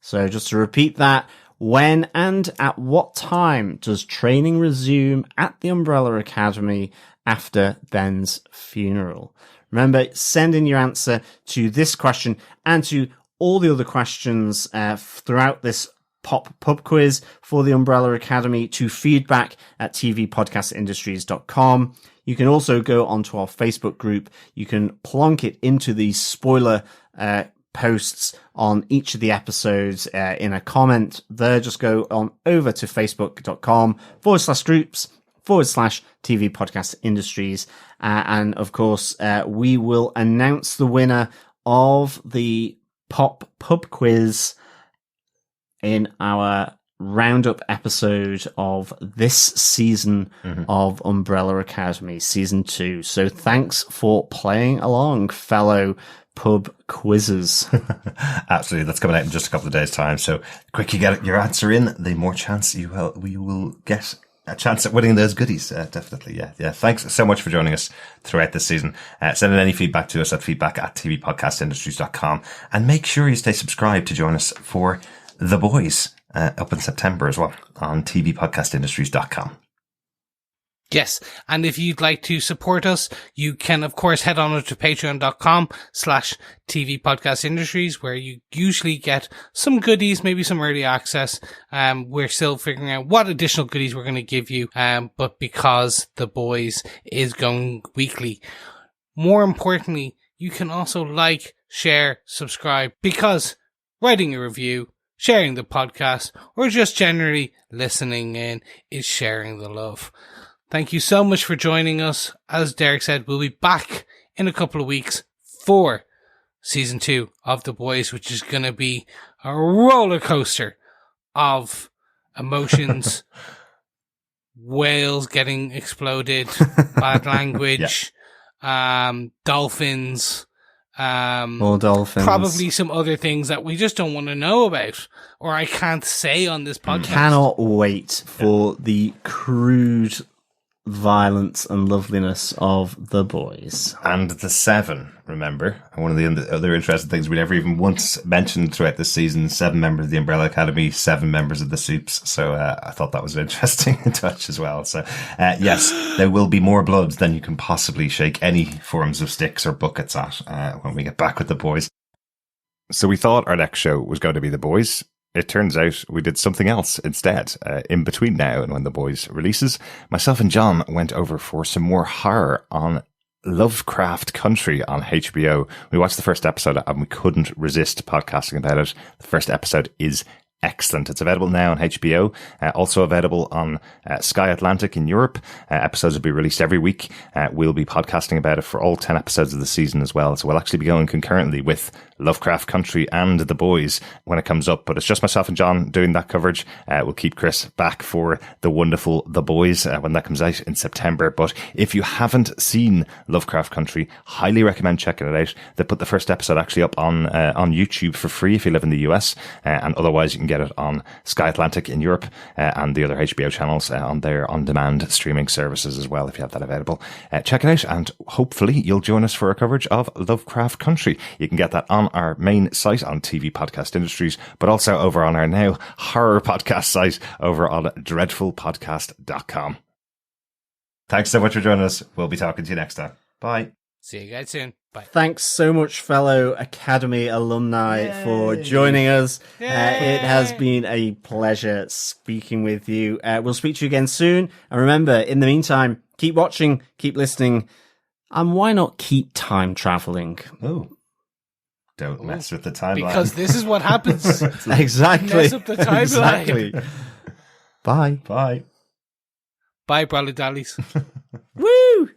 So just to repeat that, when and at what time does training resume at the Umbrella Academy after Ben's funeral? Remember, send in your answer to this question and to all the other questions throughout this pop pub quiz for the Umbrella Academy to feedback at tvpodcastindustries.com. You can also go onto our Facebook group. You can plonk it into the spoiler posts on each of the episodes in a comment there. Just go on over to facebook.com/groups/TV Podcast Industries. And of course, we will announce the winner of the pop pub quiz in our roundup episode of this season of Umbrella Academy, season 2. So thanks for playing along, fellow pub quizzes. Absolutely. That's coming out in just a couple of days' time. So the quicker you get your answer in, the more chance we will get a chance at winning those goodies. Definitely. Yeah. Thanks so much for joining us throughout this season. Send in any feedback to us at feedback@tvpodcastindustries.com, and make sure you stay subscribed to join us for The Boys up in September as well on tvpodcastindustries.com. Yes, and if you'd like to support us, you can, of course, head on to patreon.com/TV Podcast Industries, where you usually get some goodies, maybe some early access. We're still figuring out what additional goodies we're going to give you, but because The Boys is going weekly. More importantly, you can also like, share, subscribe, because writing a review, sharing the podcast, or just generally listening in is sharing the love. Thank you so much for joining us. As Derek said, we'll be back in a couple of weeks for season 2 of The Boys, which is going to be a roller coaster of emotions, whales getting exploded, bad language, dolphins, More dolphins. probably some other things that we just don't want to know about, or I can't say on this podcast. Cannot wait for the crude violence and loveliness of The Boys. And the 7, remember? One of the other interesting things we never even once mentioned throughout this season, 7 members of the Umbrella Academy, 7 members of the Soups. So I thought that was an interesting touch as well. So yes, there will be more blood than you can possibly shake any forms of sticks or buckets at when we get back with The Boys. So we thought our next show was going to be The Boys. It turns out we did something else instead. In between now and when The Boys releases, myself and John went over for some more horror on Lovecraft Country on HBO. We watched the first episode and we couldn't resist podcasting about it. The first episode is excellent. It's available now on HBO, also available on Sky Atlantic in Europe. Episodes will be released every week. We'll be podcasting about it for all 10 episodes of the season as well. So we'll actually be going concurrently with Lovecraft Country and The Boys when it comes up. But it's just myself and John doing that coverage. We'll keep Chris back for the wonderful The Boys when that comes out in September. But if you haven't seen Lovecraft Country, highly recommend checking it out. They put the first episode actually up on YouTube for free if you live in the US, and otherwise you can get it on Sky Atlantic in Europe and the other HBO channels on their on-demand streaming services as well if you have that available. Check it out, and hopefully you'll join us for our coverage of Lovecraft Country. You can get that on our main site on TV Podcast Industries, but also over on our now horror podcast site over on dreadfulpodcast.com. Thanks so much for joining us. We'll be talking to you next time. Bye. See you guys soon. Bye. Thanks so much, fellow Academy alumni, for joining us. It has been a pleasure speaking with you. We'll speak to you again soon. And remember, in the meantime, keep watching, keep listening, and why not keep time traveling? Oh, don't mess with the timeline. Because this is what happens. Exactly. Mess up the timeline. Exactly. Bye. Bye. Bye, Brolly Dollies. Woo!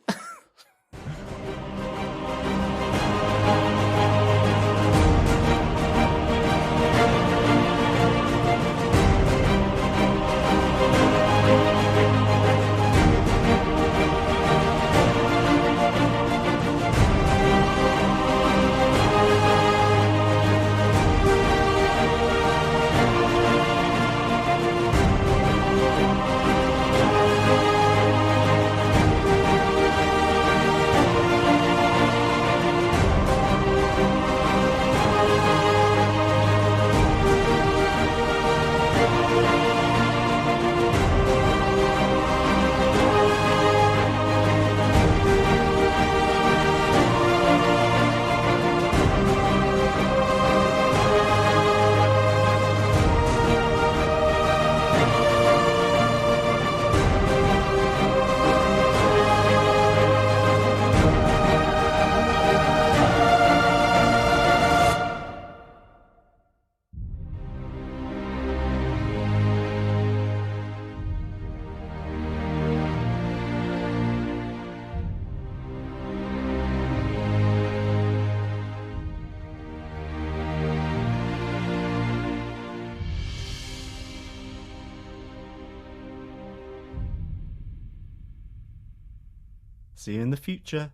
See you in the future.